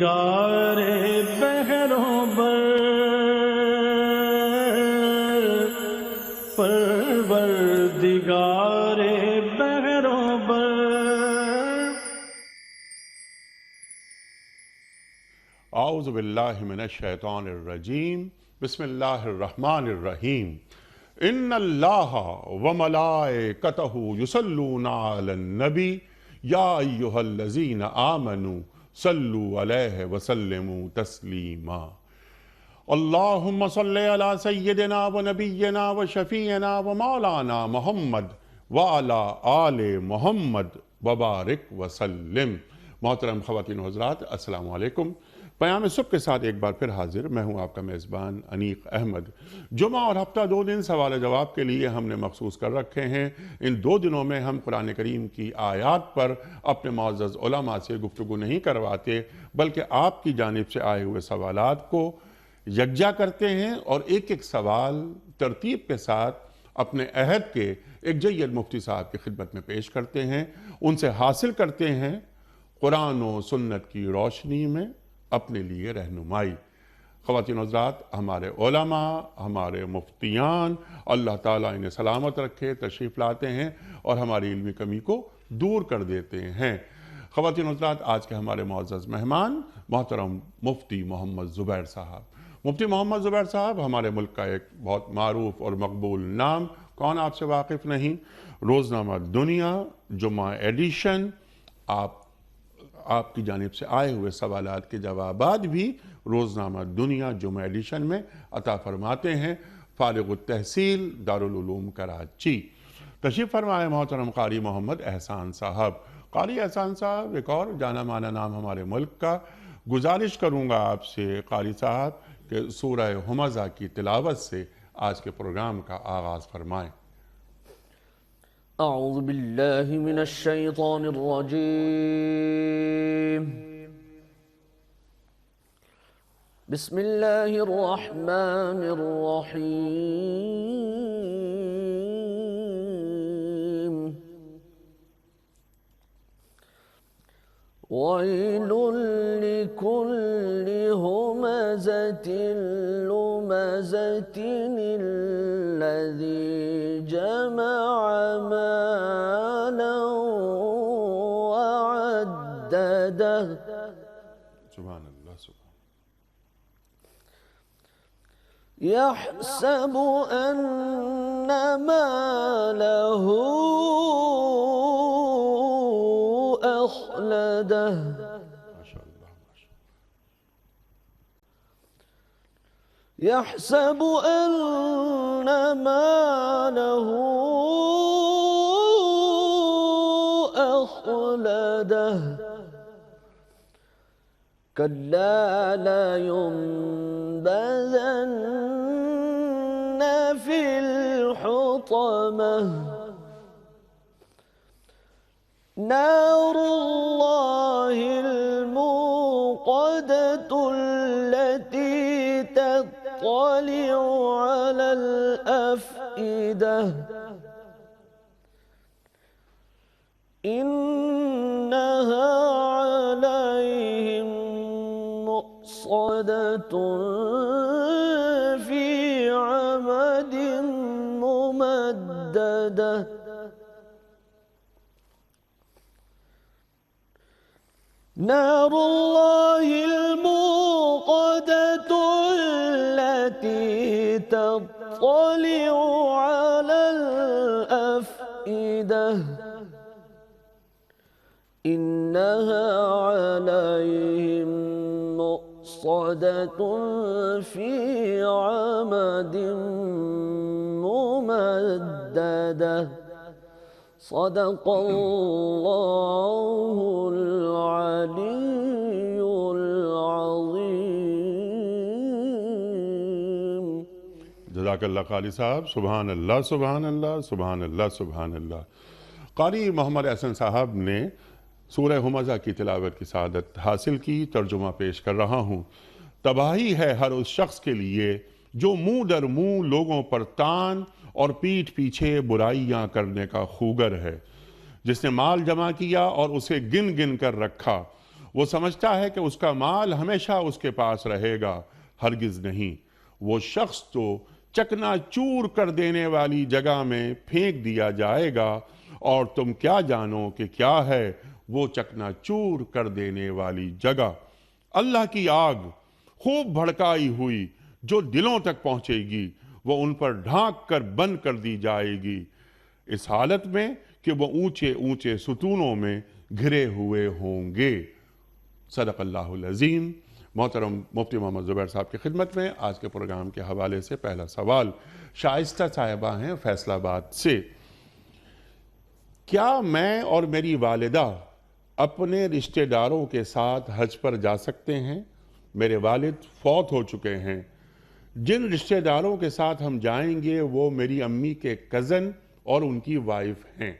گار بہروں بر پروردگار بہروں بر اعوذ باللہ من الشیطان الرجیم بسم اللہ الرحمن الرحیم ان اللہ وملائکتہ یصلون علی النبی یا ایہا الذین آمنوا صلوا علیہ وسلموا تسلیما اللہم صلی علی سیدنا و نبینا و شفیعنا و مولانا محمد وعلی آل محمد وبارک وسلم۔ محترم خواتین و حضرات، السلام علیکم۔ پیام صبح کے ساتھ ایک بار پھر حاضر میں ہوں آپ کا میزبان انیق احمد۔ جمعہ اور ہفتہ 2 دن سوال جواب کے لیے ہم نے مخصوص کر رکھے ہیں۔ ان 2 دنوں میں ہم قرآن کریم کی آیات پر اپنے معزز علماء سے گفتگو نہیں کرواتے، بلکہ آپ کی جانب سے آئے ہوئے سوالات کو یکجا کرتے ہیں اور ایک ایک سوال ترتیب کے ساتھ اپنے عہد کے ایک جید مفتی صاحب کی خدمت میں پیش کرتے ہیں، ان سے حاصل کرتے ہیں قرآن و سنت کی روشنی میں اپنے لیے رہنمائی۔ خواتین و حضرات، ہمارے علماء، ہمارے مفتیان، اللہ تعالیٰ انہیں سلامت رکھے، تشریف لاتے ہیں اور ہماری علمی کمی کو دور کر دیتے ہیں۔ خواتین و حضرات، آج کے ہمارے معزز مہمان محترم مفتی محمد زبیر صاحب۔ مفتی محمد زبیر صاحب ہمارے ملک کا ایک بہت معروف اور مقبول نام، کون آپ سے واقف نہیں؟ روزنامہ دنیا جمعہ ایڈیشن، آپ کی جانب سے آئے ہوئے سوالات کے جوابات بھی روزنامہ دنیا جمعہ ایڈیشن میں عطا فرماتے ہیں۔ فارغ التحصیل دارالعلوم کراچی۔ تشریف فرمائے محترم قاری محمد احسان صاحب۔ قاری احسان صاحب، ایک اور جانا مانا نام ہمارے ملک کا۔ گزارش کروں گا آپ سے قاری صاحب کہ سورہ ہمزہ کی تلاوت سے آج کے پروگرام کا آغاز فرمائیں۔ اعوذ باللہ من الشیطان الرجیم بسم اللہ الرحمن الرحیم ویل لکل ہمزۃ لمزۃ الذی جمع مالا وعددہ۔ سبحان اللہ، سبحان يحسب أن ماله أخلده ماشاء اللہ، ماشاء اللہ۔ يحسب أن ماله أخلده كلا لينبذن في الحطمة نار الله الموقدة التي تطلع على الأفئدة إنها عليهم مؤصدة في عمد ممددة۔ نار الله الموقدة التي تطلع على الأفئدة إنها عليهم مؤصدة في عمد ممددة۔ صدق اللہ العلی العظیم۔ جزاک اللہ قاری صاحب، سبحان اللہ، سبحان اللہ، سبحان اللہ، سبحان اللہ۔ قاری محمد احسان صاحب نے سورہ ہمزہ کی تلاوت کی سعادت حاصل کی، ترجمہ پیش کر رہا ہوں۔ تباہی ہے ہر اس شخص کے لیے جو منہ در منہ لوگوں پر تان اور پیٹھ پیچھے برائیاں کرنے کا خوگر ہے، جس نے مال جمع کیا اور اسے گن گن کر رکھا، وہ سمجھتا ہے کہ اس کا مال ہمیشہ اس کے پاس رہے گا، ہرگز نہیں۔ وہ شخص تو چکنا چور کر دینے والی جگہ میں پھینک دیا جائے گا، اور تم کیا جانو کہ کیا ہے وہ چکنا چور کر دینے والی جگہ۔ اللہ کی آگ خوب بھڑکائی ہوئی جو دلوں تک پہنچے گی، وہ ان پر ڈھانک کر بند کر دی جائے گی، اس حالت میں کہ وہ اونچے اونچے ستونوں میں گھرے ہوئے ہوں گے۔ صدق اللہ العظیم۔ محترم مفتی محمد زبیر صاحب کی خدمت میں آج کے پروگرام کے حوالے سے پہلا سوال شائستہ صاحبہ ہیں فیصل آباد سے۔ کیا میں اور میری والدہ اپنے رشتہ داروں کے ساتھ حج پر جا سکتے ہیں؟ میرے والد فوت ہو چکے ہیں۔ جن رشتہ داروں کے ساتھ ہم جائیں گے وہ میری امی کے کزن اور ان کی وائف ہیں۔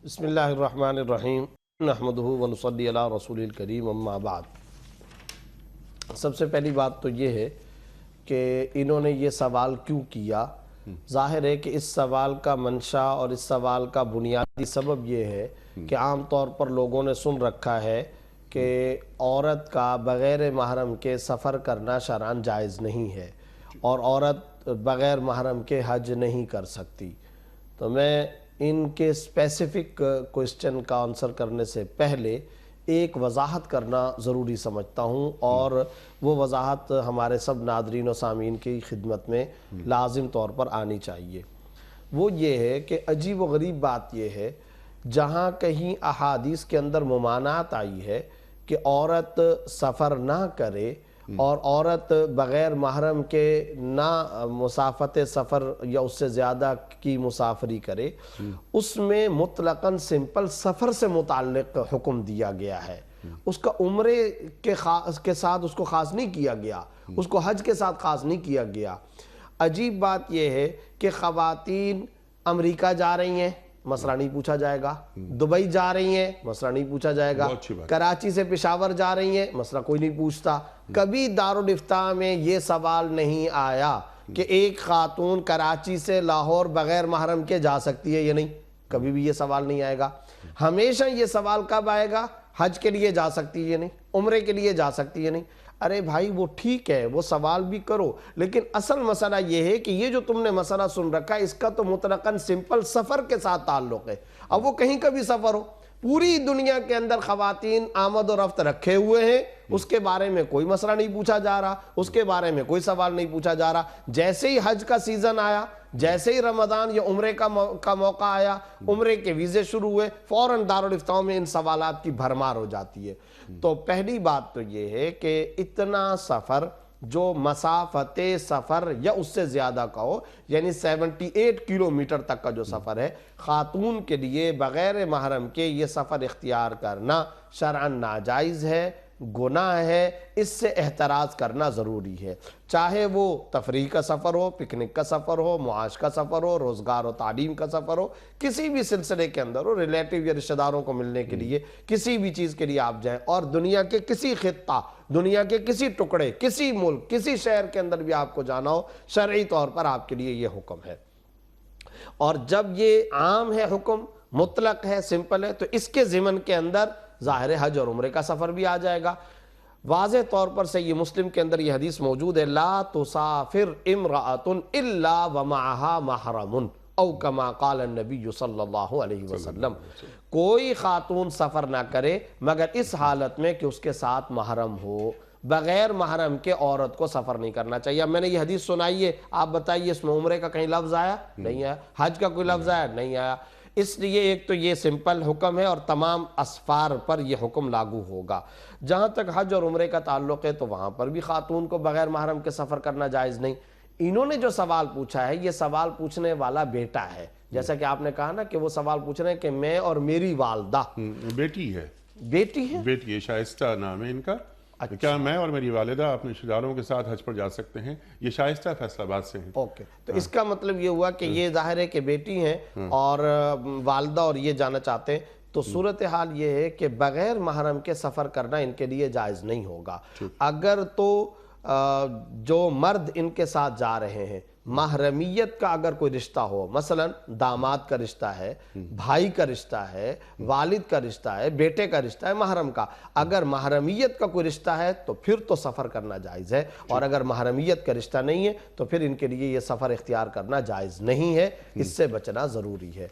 بسم اللہ الرحمن الرحیم، نحمدہ ونصلی علی رسول الکریم، اما بعد۔ سب سے پہلی بات تو یہ ہے کہ انہوں نے یہ سوال کیوں کیا۔ ظاہر ہے کہ اس سوال کا منشا اور اس سوال کا بنیادی سبب یہ ہے کہ عام طور پر لوگوں نے سن رکھا ہے کہ عورت کا بغیر محرم کے سفر کرنا شرعاً جائز نہیں ہے، اور عورت بغیر محرم کے حج نہیں کر سکتی۔ تو میں ان کے اسپیسیفک کوئسچن کا آنسر کرنے سے پہلے ایک وضاحت کرنا ضروری سمجھتا ہوں، اور وہ وضاحت ہمارے سب ناظرین و سامعین کی خدمت میں لازم طور پر آنی چاہیے۔ وہ یہ ہے کہ عجیب و غریب بات یہ ہے، جہاں کہیں احادیث کے اندر ممانعت آئی ہے کہ عورت سفر نہ کرے اور عورت بغیر محرم کے نہ مسافت سفر یا اس سے زیادہ کی مسافری کرے، اس میں مطلقاً سمپل سفر سے متعلق حکم دیا گیا ہے۔ اس کا عمرے کے ساتھ اس کو خاص نہیں کیا گیا، اس کو حج کے ساتھ خاص نہیں کیا گیا۔ عجیب بات یہ ہے کہ خواتین امریکہ جا رہی ہیں، مسئلہ نہیں پوچھا جائے گا، دبئی جا رہی ہیں، مسئلہ نہیں پوچھا جائے گا، کراچی سے پشاور جا رہی ہیں، مسئلہ کوئی نہیں پوچھتا۔ کبھی دارالافتاء میں یہ سوال نہیں آیا کہ ایک خاتون کراچی سے لاہور بغیر محرم کے جا سکتی ہے یا نہیں، کبھی بھی یہ سوال نہیں آئے گا۔ ہمیشہ یہ سوال کب آئے گا؟ حج کے لیے جا سکتی ہے یا نہیں، عمرے کے لیے جا سکتی ہے نہیں۔ ارے بھائی وہ ٹھیک ہے، وہ سوال بھی کرو، لیکن اصل مسئلہ یہ ہے کہ یہ جو تم نے مسئلہ سن رکھا ہے اس کا تو مطلقاً سمپل سفر کے ساتھ تعلق ہے۔ اب وہ کہیں کا بھی سفر ہو، پوری دنیا کے اندر خواتین آمد و رفت رکھے ہوئے ہیں، اس کے بارے میں کوئی مسئلہ نہیں پوچھا جا رہا، اس کے بارے میں کوئی سوال نہیں پوچھا جا رہا۔ جیسے ہی حج کا سیزن آیا، جیسے ہی رمضان یا عمرے کا موقع آیا، عمرے کے ویزے شروع ہوئے، فوراً دارالافتاء میں ان سوالات کی بھرمار ہو جاتی ہے۔ تو پہلی بات تو یہ ہے کہ اتنا سفر جو مسافت سفر یا اس سے زیادہ کا ہو، یعنی 78 کلومیٹر تک کا جو سفر ہے، خاتون کے لیے بغیر محرم کے یہ سفر اختیار کرنا شرعاً ناجائز ہے، گناہ ہے، اس سے احتراز کرنا ضروری ہے۔ چاہے وہ تفریح کا سفر ہو، پکنک کا سفر ہو، معاش کا سفر ہو، روزگار و تعلیم کا سفر ہو، کسی بھی سلسلے کے اندر ہو، ریلیٹیو یا رشتہ داروں کو ملنے کے لیے، کسی بھی چیز کے لیے آپ جائیں، اور دنیا کے کسی خطہ، دنیا کے کسی ٹکڑے، کسی ملک، کسی شہر کے اندر بھی آپ کو جانا ہو، شرعی طور پر آپ کے لیے یہ حکم ہے۔ اور جب یہ عام ہے، حکم مطلق ہے، سمپل ہے، تو اس کے ضمن کے اندر ظاہر حج اور عمرے کا سفر بھی آ جائے گا۔ واضح طور پر صحیح مسلم کے اندر یہ حدیث موجود ہے، لا تسافر امرأۃ الا ومعها محرم او کما قال النبی صلی اللہ علیہ وسلم۔ کوئی خاتون سفر نہ کرے مگر اس حالت میں کہ اس کے ساتھ محرم ہو۔ بغیر محرم کے عورت کو سفر نہیں کرنا چاہیے۔ اب میں نے یہ حدیث سنائی ہے، آپ بتائیے اس میں عمرے کا کہیں لفظ آیا؟ نہیں آیا۔ حج کا کوئی لفظ آیا؟ نہیں آیا۔ اس لیے ایک تو یہ سمپل حکم ہے اور تمام اسفار پر یہ حکم لاگو ہوگا۔ جہاں تک حج اور عمرے کا تعلق ہے تو وہاں پر بھی خاتون کو بغیر محرم کے سفر کرنا جائز نہیں۔ انہوں نے جو سوال پوچھا ہے، یہ سوال پوچھنے والا بیٹا ہے، جیسا کہ آپ نے کہا نا کہ وہ سوال پوچھ رہے ہیں کہ میں اور میری والدہ، بیٹی ہے، بیٹی ہے، بیٹی ہے، شائستہ نام ہے ان کا۔ کیا میں اور میری والدہ اپنے رشتہ داروں کے ساتھ حج پر جا سکتے ہیں؟ یہ شائستہ فیصل آباد سے ہیں۔ اوکے، تو اس کا مطلب یہ ہوا کہ یہ ظاہر ہے کہ بیٹی ہیں اور والدہ اور یہ جانا چاہتے ہیں، تو صورتحال یہ ہے کہ بغیر محرم کے سفر کرنا ان کے لیے جائز نہیں ہوگا۔ اگر تو جو مرد ان کے ساتھ جا رہے ہیں محرمیت کا اگر کوئی رشتہ ہو، مثلا داماد کا رشتہ ہے، بھائی کا رشتہ ہے، والد کا رشتہ ہے، بیٹے کا رشتہ ہے، محرم کا، اگر محرمیت کا کوئی رشتہ ہے تو پھر تو سفر کرنا جائز ہے، اور اگر محرمیت کا رشتہ نہیں ہے تو پھر ان کے لیے یہ سفر اختیار کرنا جائز نہیں ہے، اس سے بچنا ضروری ہے۔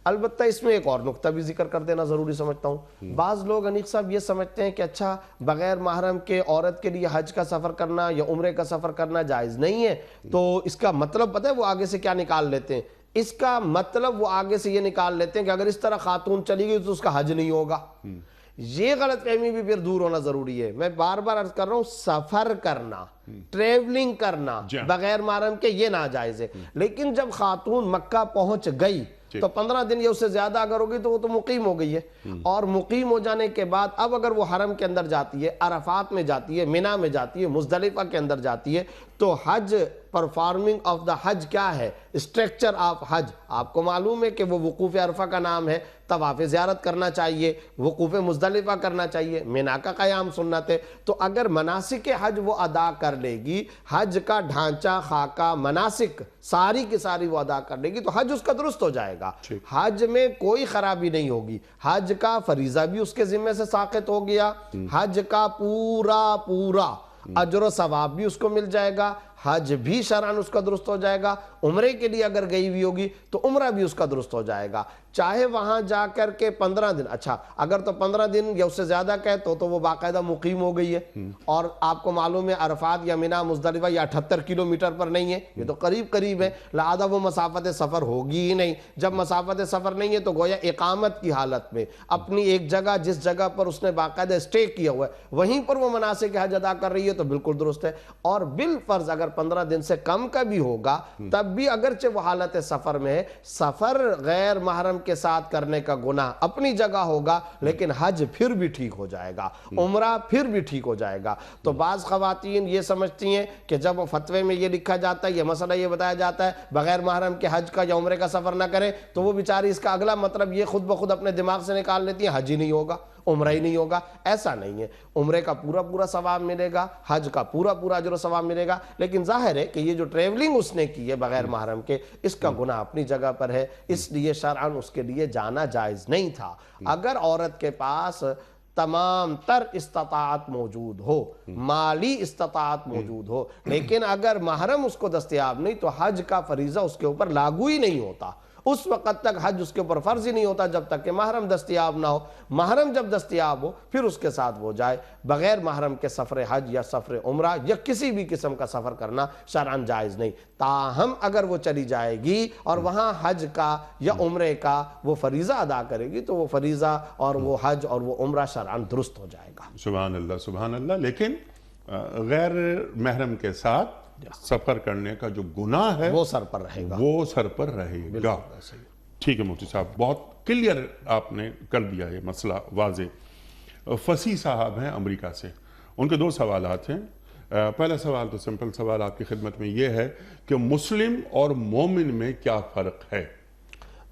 البتہ اس میں ایک اور نقطہ بھی ذکر کر دینا ضروری سمجھتا ہوں۔ بعض لوگ انیق صاحب یہ سمجھتے ہیں کہ اچھا بغیر محرم کے عورت کے لیے حج کا سفر کرنا یا عمرے کا سفر کرنا جائز نہیں ہے، تو اس کا مطلب پتہ ہے وہ آگے سے کیا نکال لیتے ہیں؟ اس کا مطلب وہ آگے سے یہ نکال لیتے ہیں کہ اگر اس طرح خاتون چلی گئی تو اس کا حج نہیں ہوگا۔ یہ غلط فہمی بھی پھر دور ہونا ضروری ہے۔ میں بار بار عرض کر رہا ہوں، سفر کرنا، ٹریولنگ کرنا بغیر محرم کے یہ ناجائز ہے، لیکن جب خاتون مکہ پہنچ گئی تو 15 دن یا اس سے زیادہ اگر ہوگی تو وہ تو مقیم ہو گئی ہے، اور مقیم ہو جانے کے بعد اب اگر وہ حرم کے اندر جاتی ہے، عرفات میں جاتی ہے، منی میں جاتی ہے، مزدلفہ کے اندر جاتی ہے، تو حج پرفارمنگ آف دا حج کیا ہے؟ اسٹرکچر آف حج آپ کو معلوم ہے کہ وہ وقوف عرفہ کا نام ہے، طواف زیارت کرنا چاہیے، وقوف مزدلفہ کرنا چاہیے، منی کا قیام سنت ہے۔ تو اگر مناسک حج وہ ادا کر لے گی، حج کا ڈھانچہ، خاکہ، مناسک ساری کی ساری وہ ادا کر لے گی تو حج اس کا درست ہو جائے گا، حج میں کوئی خرابی نہیں ہوگی، حج کا فریضہ بھی اس کے ذمہ سے ساقط ہو گیا، حج کا پورا اجر و ثواب بھی اس کو مل جائے گا، حج بھی شرعاً اس کا درست ہو جائے گا، عمرے کے لیے اگر گئی ہوئی ہوگی تو عمرہ بھی اس کا درست ہو جائے گا، چاہے وہاں جا کر کے 15 دن، اچھا اگر تو 15 دن یا اس سے زیادہ کہے تو وہ باقاعدہ مقیم ہو گئی ہے، اور آپ کو معلوم ہے عرفات یا منی مزدلفہ یا 78 کلومیٹر پر نہیں ہے، یہ تو قریب قریب ہے، لہذا وہ مسافت سفر ہوگی ہی نہیں۔ جب مسافت سفر نہیں ہے تو گویا اقامت کی حالت میں اپنی ایک جگہ، جس جگہ پر اس نے باقاعدہ اسٹے کیا ہوا ہے وہیں پر وہ مناسک حج ادا کر رہی ہے تو بالکل درست ہے۔ اور بالفرض اگر 15 دن سے کم کا بھی ہوگا تب بھی اگرچہ وہ حالت سفر میں ہے، سفر غیر محرم کے ساتھ کرنے کا گناہ اپنی جگہ ہوگا، لیکن حج پھر بھی ٹھیک ہو جائے گا، عمرہ پھر بھی ٹھیک ہو جائے گا۔ تو بعض خواتین یہ سمجھتی ہیں کہ جب فتوے میں یہ لکھا جاتا ہے، یہ مسئلہ یہ بتایا جاتا ہے بغیر محرم کے حج کا یا عمرے کا سفر نہ کریں، تو وہ بیچاری اس کا اگلا مطلب یہ خود بخود اپنے دماغ سے نکال لیتی ہیں، حج ہی نہیں ہوگا، عمرہ ہی نہیں ہوگا۔ ایسا نہیں ہے، عمرے کا پورا ثواب ملے گا، حج کا پورا اجر و ثواب ملے گا، لیکن ظاہر ہے کہ یہ جو ٹریولنگ اس نے کی ہے بغیر محرم کے، اس کا گناہ اپنی جگہ پر ہے، اس لیے شرعاً اس کے لیے جانا جائز نہیں تھا۔ اگر عورت کے پاس تمام تر استطاعت موجود ہو، مالی استطاعت موجود ہو، لیکن اگر محرم اس کو دستیاب نہیں تو حج کا فریضہ اس کے اوپر لاگو ہی نہیں ہوتا، اس وقت تک حج اس کے اوپر فرض ہی نہیں ہوتا جب تک کہ محرم دستیاب نہ ہو۔ محرم جب دستیاب ہو پھر اس کے ساتھ وہ جائے، بغیر محرم کے سفر حج یا سفر عمرہ یا کسی بھی قسم کا سفر کرنا شرعاً جائز نہیں۔ تاہم اگر وہ چلی جائے گی اور وہاں حج کا یا عمرے کا وہ فریضہ ادا کرے گی تو وہ فریضہ اور وہ حج اور وہ عمرہ شرعاً درست ہو جائے گا۔ سبحان اللہ سبحان اللہ۔ لیکن غیر محرم کے ساتھ سفر کرنے کا جو گناہ ہے وہ سر پر رہے گا، وہ سر پر رہے گا۔ ٹھیک ہے مفتی صاحب، بہت کلیئر آپ نے کر دیا یہ مسئلہ واضح۔ فصیح صاحب ہیں امریکہ سے، ان کے 2 سوالات ہیں۔ پہلا سوال تو سمپل سوال آپ کی خدمت میں یہ ہے کہ مسلم اور مومن میں کیا فرق ہے؟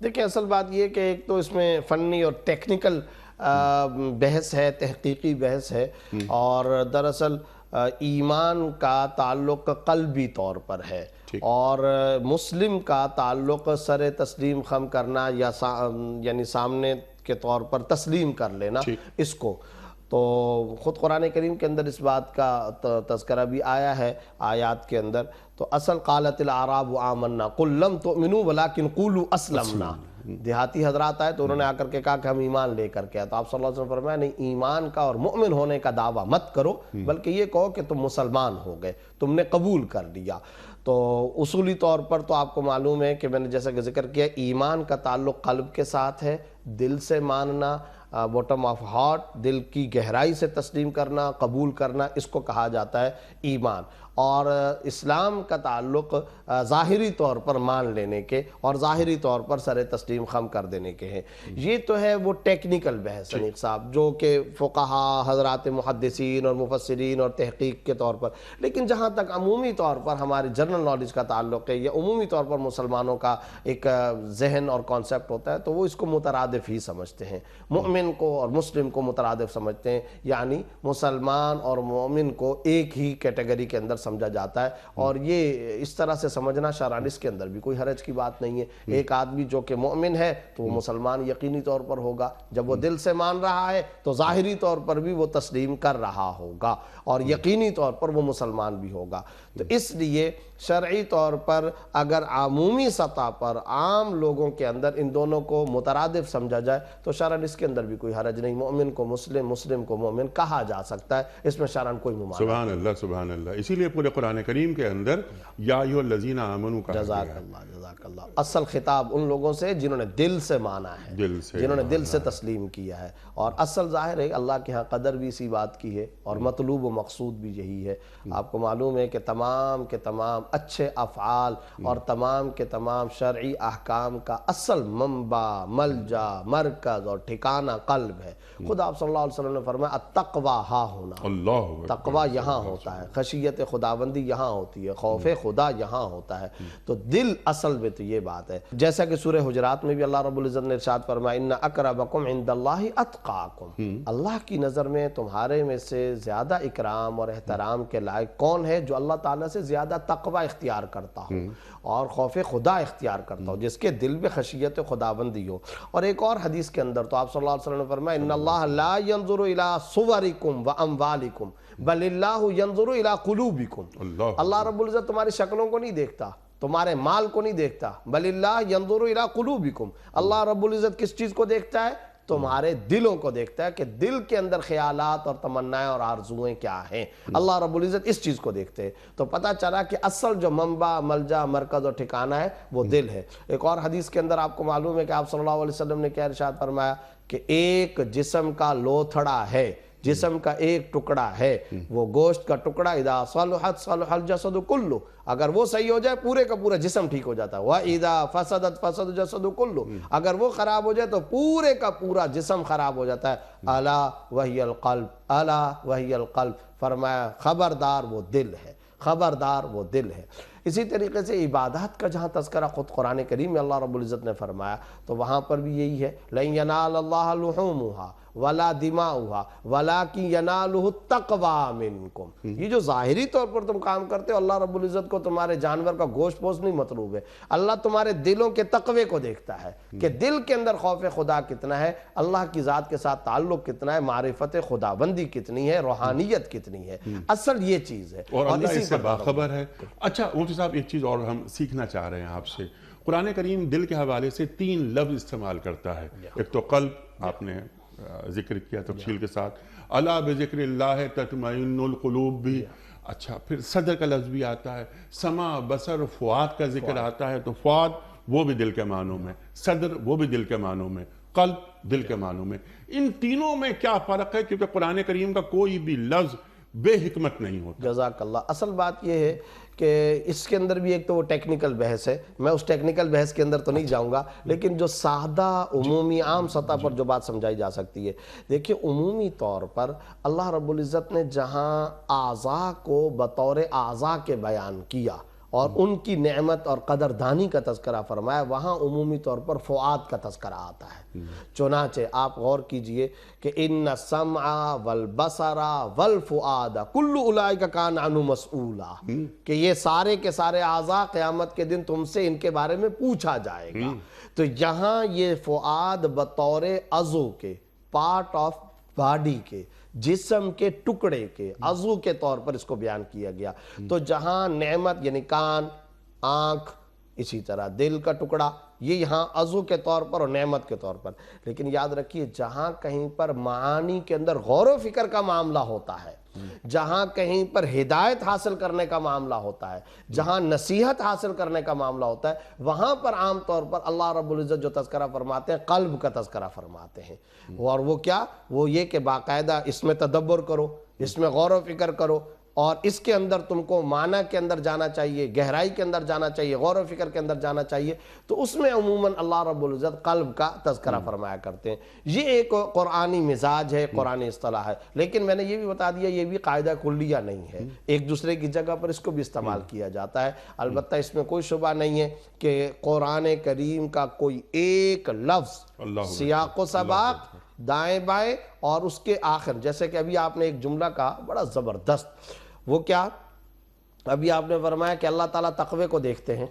دیکھیں اصل بات یہ کہ ایک تو اس میں فنی اور ٹیکنیکل بحث ہے، تحقیقی بحث ہے، اور دراصل ایمان کا تعلق قلبی طور پر ہے، اور مسلم کا تعلق سر تسلیم خم کرنا یا یعنی سامنے کے طور پر تسلیم کر لینا اس کو۔ تو خود قرآن کریم کے اندر اس بات کا تذکرہ بھی آیا ہے آیات کے اندر۔ تو اصل قالت الاعراب آمنا قل لم تؤمنوا ولکن قولوا اسلمنا، دیہاتی حضرات آئے تو انہوں نے آ کر کے کہا کہ ہم ایمان لے کر کے آئے، تو آپ صلی اللہ علیہ وسلم فرمایا نہیں، ایمان کا اور مؤمن ہونے کا دعویٰ مت کرو، بلکہ یہ کہو کہ تم مسلمان ہو گئے، تم نے قبول کر لیا۔ تو اصولی طور پر تو آپ کو معلوم ہے کہ میں نے جیسا کہ ذکر کیا، ایمان کا تعلق قلب کے ساتھ ہے، دل سے ماننا، باٹم آف ہارٹ، دل کی گہرائی سے تسلیم کرنا، قبول کرنا، اس کو کہا جاتا ہے ایمان۔ اور اسلام کا تعلق ظاہری طور پر مان لینے کے اور ظاہری طور پر سر تسلیم خم کر دینے کے ہیں. یہ تو ہے وہ ٹیکنیکل بحث انیق صاحب جو کہ فقہا حضرات محدثین اور مفسرین اور تحقیق کے طور پر. لیکن جہاں تک عمومی طور پر ہماری جنرل نالج کا تعلق ہے یا عمومی طور پر مسلمانوں کا ایک ذہن اور کانسیپٹ ہوتا ہے تو وہ اس کو مترادف ہی سمجھتے ہیں. مومن کو اور مسلم کو مترادف سمجھتے ہیں، یعنی مسلمان اور مومن کو ایک ہی کیٹیگری کے اندر سمجھا جاتا ہے. اور یہ اس طرح سے سمجھنا شرعاً اس کے اندر بھی کوئی حرج کی بات نہیں ہے. ایک آدمی جو کہ مومن ہے تو وہ مسلمان یقینی طور پر ہوگا، جب وہ دل سے مان رہا ہے تو ظاہری طور پر بھی وہ تسلیم کر رہا ہوگا اور یقینی طور پر وہ مسلمان بھی ہوگا. تو اس لیے شرعی طور پر اگر عمومی سطح پر عام لوگوں کے اندر ان دونوں کو مترادف سمجھا جائے تو شرعاً اس کے اندر بھی کوئی حرج نہیں. مومن کو مسلم، مسلم کو مومن کہا جا سکتا ہے، اس میں شرعاً کوئی ممانعت. سبحان اللہ سبحان اللہ. اسی لیے پورے قرآن کریم کے اندر یا ایھا الذین آمنوا کہا گیا جزاک اللہ جزاک اللہ. اصل خطاب ان لوگوں سے جنہوں نے دل سے مانا ہے، جنہوں نے دل سے تسلیم کیا ہے. اور اصل ظاہر ہے اللہ کے ہاں قدر بھی اسی بات کی ہے اور مطلوب و مقصود بھی یہی ہے. آپ کو معلوم ہے کہ تمام کے تمام اچھے افعال اور تمام کے تمام شرعی احکام کا اصل منبع، ملجا، مرکز اور ٹھکانہ قلب ہے. خود آپ صلی اللہ علیہ وسلم نے فرمایا التقویٰ ہاں ہونا، اللہ تقویٰ یہاں ہوتا ہے، خشیت خداوندی یہاں ہوتی ہے، خوف خدا یہاں ہوتا ہے. تو دل اصل میں تو یہ بات ہے. جیسا کہ سورہ حجرات میں بھی اللہ رب العزت نے ارشاد فرمایا ان اکرمکم عند اللہ اتقاکم. اللہ کی نظر میں تمہارے میں سے زیادہ اکرام اور احترام کے لائق کون ہے؟ جو اللہ تعالیٰ سے زیادہ تقویٰ اختیار کرتا ہو اور خوف خدا اختیار کرتا ہو، جس کے دل میں خشیت خداوندی ہو. اور ایک اور حدیث کے اندر تو آپ صلی اللہ علیہ وسلم نے فرمایا ان اللہ لا ينظر الى صورکم واموالکم بل اللہ ينظر الى قلوبکم. اللہ رب العزت تمہاری شکلوں کو نہیں دیکھتا، تمہارے مال کو نہیں دیکھتا، بل اللہ ينظر الى قلوبکم. اللہ رب العزت کس چیز کو دیکھتا ہے؟ تمہارے دلوں کو دیکھتا ہے کہ دل کے اندر خیالات اور تمنائیں اور آرزویں کیا ہیں. اللہ رب العزت اس چیز کو دیکھتے ہیں. تو پتہ چلا کہ اصل جو منبع، ملجا، مرکز اور ٹھکانہ ہے وہ دل ہے. ایک اور حدیث کے اندر آپ کو معلوم ہے کہ آپ صلی اللہ علیہ وسلم نے کیا ارشاد فرمایا کہ ایک جسم کا لوتھڑا ہے، جسم کا ایک ٹکڑا ہے، وہ گوشت کا ٹکڑا اذا صلحت صلح الجسد کلہ، اگر وہ صحیح ہو جائے پورے کا پورا جسم ٹھیک ہو جاتا ہے. وَإِذَا فَسَدَتْ فَسَدَ الْجَسَدُ كُلُّهُ، اگر وہ خراب ہو جائے تو پورے کا پورا جسم خراب ہو جاتا ہے. الا وہی القلب، الا وہی القلب. فرمایا خبردار وہ دل ہے، خبردار وہ دل ہے. اسی طریقے سے عبادات کا جہاں تذکرہ خود قرآن کریم میں اللہ رب العزت نے فرمایا تو وہاں پر بھی یہی ہے لَن يَنَالَ اللَّهَ لُحُومُهَا وَلَا دِمَاؤُهَا وَلَكِنْ يَنَالُهُ التَّقْوَىٰ مِنْكُمْ. یہ جو ظاہری طور پر تم کام کرتے ہو اللہ رب العزت کو تمہارے جانور کا گوشت پوست نہیں مطلوب ہے. اللہ تمہارے دلوں کے تقوی کو دیکھتا ہے کہ دل کے اندر خوف خدا کتنا ہے، اللہ کی ذات کے ساتھ تعلق کتنا ہے، معرفت خداوندی کتنی ہے، روحانیت کتنی ہے. اصل یہ چیز ہے اور اللہ اس سے باخبر ہے. اچھا مفتی صاحب ایک چیز اور ہم سیکھنا چاہ رہے ہیں آپ سے. قرآن کریم دل کے حوالے سے 3 لفظ استعمال کرتا ہے. ایک تو قلب آپ نے ذکر کیا تفصیل کے ساتھ، الا بذکر اللہ تطمئن القلوب بھی. اچھا پھر صدر کا لفظ بھی آتا ہے، سمع بصر فؤاد کا ذکر آتا ہے. تو فؤاد وہ بھی دل کے معنوں میں، صدر وہ بھی دل کے معنوں میں، قلب دل کے معنوں میں. ان تینوں میں کیا فرق ہے؟ کیونکہ قرآن کریم کا کوئی بھی لفظ بے حکمت نہیں ہوتا. جزاک اللہ. اصل بات یہ ہے کہ اس کے اندر بھی ایک تو وہ ٹیکنیکل بحث ہے، میں اس ٹیکنیکل بحث کے اندر تو نہیں جاؤں گا، لیکن جو سادہ عمومی عام سطح پر جو بات سمجھائی جا سکتی ہے. دیکھیں عمومی طور پر اللہ رب العزت نے جہاں اعضاء کو بطور اعضاء کے بیان کیا اور ان کی نعمت اور قدردانی کا تذکرہ فرمایا، وہاں عمومی طور پر فؤاد کا تذکرہ آتا ہے. چنانچہ آپ غور کیجئے کہ ان السمع والبصر والفؤاد کل اولئک کان عنہ مسئولا، کہ یہ سارے کے سارے اعضاء قیامت کے دن تم سے ان کے بارے میں پوچھا جائے گا. تو یہاں یہ فؤاد بطور عضو کے، پارٹ آف باڈی کے، جسم کے ٹکڑے کے، عضو کے طور پر اس کو بیان کیا گیا. تو جہاں نعمت یعنی کان، آنکھ، اسی طرح دل کا ٹکڑا، یہ یہاں عضو کے طور پر اور نعمت کے طور پر. لیکن یاد رکھیے جہاں کہیں پر معانی کے اندر غور و فکر کا معاملہ ہوتا ہے، جہاں کہیں پر ہدایت حاصل کرنے کا معاملہ ہوتا ہے، جہاں نصیحت حاصل کرنے کا معاملہ ہوتا ہے، وہاں پر عام طور پر اللہ رب العزت جو تذکرہ فرماتے ہیں قلب کا تذکرہ فرماتے ہیں. اور وہ کیا؟ وہ یہ کہ باقاعدہ اس میں تدبر کرو، اس میں غور و فکر کرو، اور اس کے اندر تم کو معنی کے اندر جانا چاہیے، گہرائی کے اندر جانا چاہیے، غور و فکر کے اندر جانا چاہیے، تو اس میں عموماً اللہ رب العزت قلب کا تذکرہ فرمایا کرتے ہیں۔ یہ ایک قرآنی مزاج ہے، قرآنی اصطلاح ہے، لیکن میں نے یہ بھی بتا دیا یہ بھی قاعدہ کلیہ نہیں ہے، ایک دوسرے کی جگہ پر اس کو بھی استعمال کیا جاتا ہے۔ البتہ اس میں کوئی شبہ نہیں ہے کہ قرآن کریم کا کوئی ایک لفظ سیاق و سباق، دائیں بائیں اور اس کے آخر، جیسے کہ ابھی آپ نے ایک جملہ کہا بڑا زبردست، وہ کیا؟ ابھی آپ نے فرمایا کہ اللہ تعالیٰ تقوی کو دیکھتے ہیں،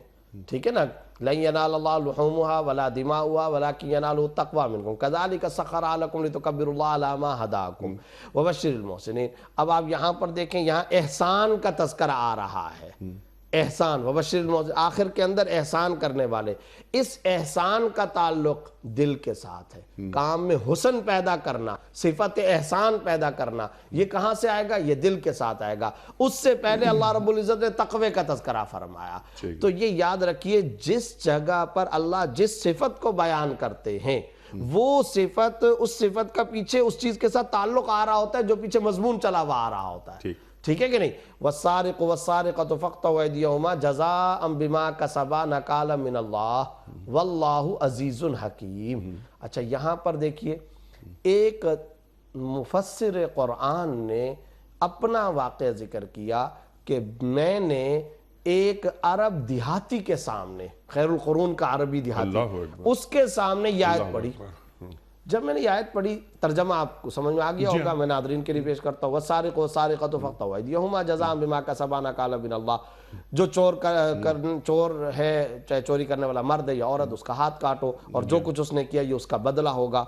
ٹھیک ہے نا، لَن يَنَالَ اللَّهَ لُحُومُهَا وَلَا دِمَاؤُهَا وَلَكِنْ يَنَالُهُ التَّقْوَىٰ مِنْكُمْ كَذَلِكَ سَخَّرَهَا لَكُمْ لِتُكَبِّرُوا اللَّهَ عَلَىٰ مَا هَدَاكُمْ وَبَشِّرِ الْمُحْسِنِينَ۔ اب آپ یہاں پر دیکھیں، یہاں احسان کا تذکرہ آ رہا ہے، احسان، وبشر المحسنین، آخر کے اندر احسان کرنے والے۔ اس احسان کا تعلق دل کے ساتھ ہے، کام میں حسن پیدا کرنا، صفت احسان پیدا کرنا، یہ کہاں سے آئے گا؟ یہ دل کے ساتھ آئے گا۔ اس سے پہلے اللہ رب العزت نے تقوی کا تذکرہ فرمایا۔ تو یہ یاد رکھیے، جس جگہ پر اللہ جس صفت کو بیان کرتے ہیں وہ صفت، اس صفت کا پیچھے اس چیز کے ساتھ تعلق آ رہا ہوتا ہے جو پیچھے مضمون چلا ہوا آ رہا ہوتا ہے، ٹھیک ہے کہ نہیں؟ والسارق والسارقۃ فاقطعوا ایدیہما جزاء بما کسبا نکالا من اللہ واللہ عزیز حکیم۔ اچھا، یہاں پر دیکھیے، ایک مفسر قرآن نے اپنا واقعہ ذکر کیا کہ میں نے ایک عرب دیہاتی کے سامنے، خیر القرون کا عربی دیہاتی، اس کے سامنے یہ آیت پڑھی۔ جب میں نے یہ آیت پڑھی، ترجمہ آپ کو سمجھ میں آ گیا ہوگا، میں ناظرین کے لیے پیش کرتا ہوں۔ وَالسَّارِقُ وَالسَّارِقَةُ فَاقْطَعُوا أَيْدِيَهُمَا جَزَاءً بِمَا كَسَبَا نَكَالًا مِنَ اللَّهِ، جو چور ہے، چاہے چوری کرنے والا مرد ہے یا عورت، اس کا ہاتھ کاٹو، اور جو کچھ اس نے کیا یہ اس کا بدلہ ہوگا۔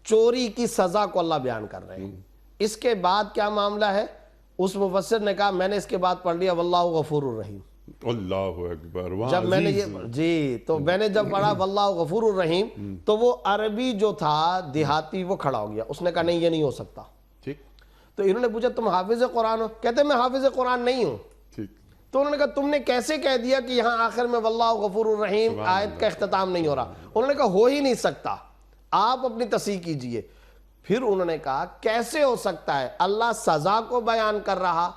چوری کی سزا کو اللہ بیان کر رہے ہیں۔ اس کے بعد کیا معاملہ ہے؟ اس مفسر نے کہا، میں نے اس کے بعد پڑھ لیا واللہ غفور الرحیم۔ اللہ اکبر، جب میں نے یہ تو میں نے جب پڑھا واللہ غفور الرحیم، تو وہ عربی جو تھا دیہاتی وہ کھڑا ہو گیا، اس نے کہا نہیں یہ نہیں ہو سکتا۔ ٹھیک، تو انہوں نے پوچھا تم حافظ قرآن ہو؟ کہتے میں حافظ قرآن نہیں ہوں۔ ٹھیک، تو انہوں نے کہا تم نے کیسے کہہ دیا کہ یہاں آخر میں واللہ غفور الرحیم آیت کا اختتام نہیں ہو رہا؟ انہوں نے کہا ہو ہی نہیں سکتا، آپ اپنی تصحیح کیجئے۔ پھر انہوں نے کہا کیسے ہو سکتا ہے؟ اللہ سزا کو بیان کر رہا،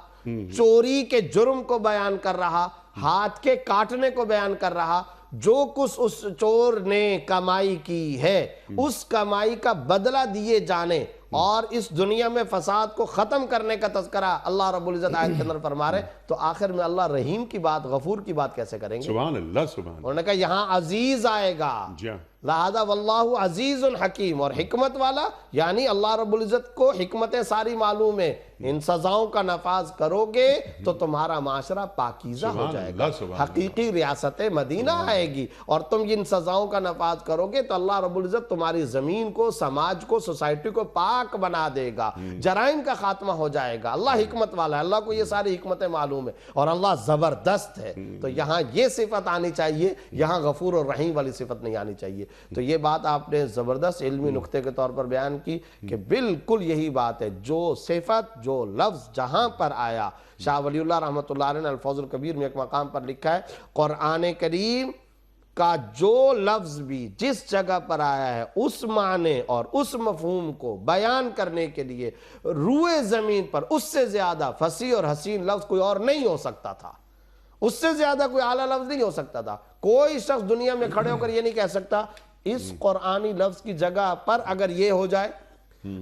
چوری کے جرم کو بیان کر رہا، ہاتھ کے کاٹنے کو بیان کر رہا، جو کچھ اس چور نے کمائی کی ہے اس کمائی کا بدلہ دیے جانے اور اس دنیا میں فساد کو ختم کرنے کا تذکرہ اللہ رب العزت آیت کے اندر فرما رہے، تو آخر میں اللہ رحیم کی بات، غفور کی بات کیسے کریں گے؟ سبحان اللہ، سبحان اللہ۔ انہوں نے کہا یہاں عزیز آئے گا، لہذا واللہ عزیز حکیم، اور حکمت والا، یعنی اللہ رب العزت کو حکمتیں ساری معلوم ہے۔ ان سزاؤں کا نفاذ کرو گے تو تمہارا معاشرہ پاکیزہ ہو جائے گا، حقیقی ریاست مدینہ آئے گی، اور تم ان سزاؤں کا نفاذ کرو گے تو اللہ رب العزت تمہاری زمین کو، سماج کو، سوسائٹی کو پاک بنا دے گا، جرائم کا خاتمہ ہو جائے گا۔ اللہ حکمت والا ہے، اللہ کو یہ ساری حکمتیں معلوم ہے، اور اللہ زبردست ہے۔ تو یہاں یہ صفت آنی چاہیے، یہاں غفور اور رحیم والی صفت نہیں آنی چاہیے۔ تو یہ بات آپ نے زبردست علمی نقطے کے طور پر بیان کی کہ بالکل یہی بات ہے، جو صفت، جو لفظ جہاں پر آیا، شاہ ولی اللہ رحمۃ اللہ علیہ نے الفوز الکبیر میں ایک مقام پر لکھا ہے، قرآن کریم کا جو لفظ بھی جس جگہ پر آیا ہے اس معنی اور اس مفہوم کو بیان کرنے کے لیے روئے زمین پر اس سے زیادہ فصیح اور حسین لفظ کوئی اور نہیں ہو سکتا تھا، اس سے زیادہ کوئی اعلیٰ لفظ نہیں ہو سکتا تھا۔ کوئی شخص دنیا میں کھڑے ہو کر یہ نہیں کہہ سکتا اس قرآنی لفظ کی جگہ پر اگر یہ ہو جائے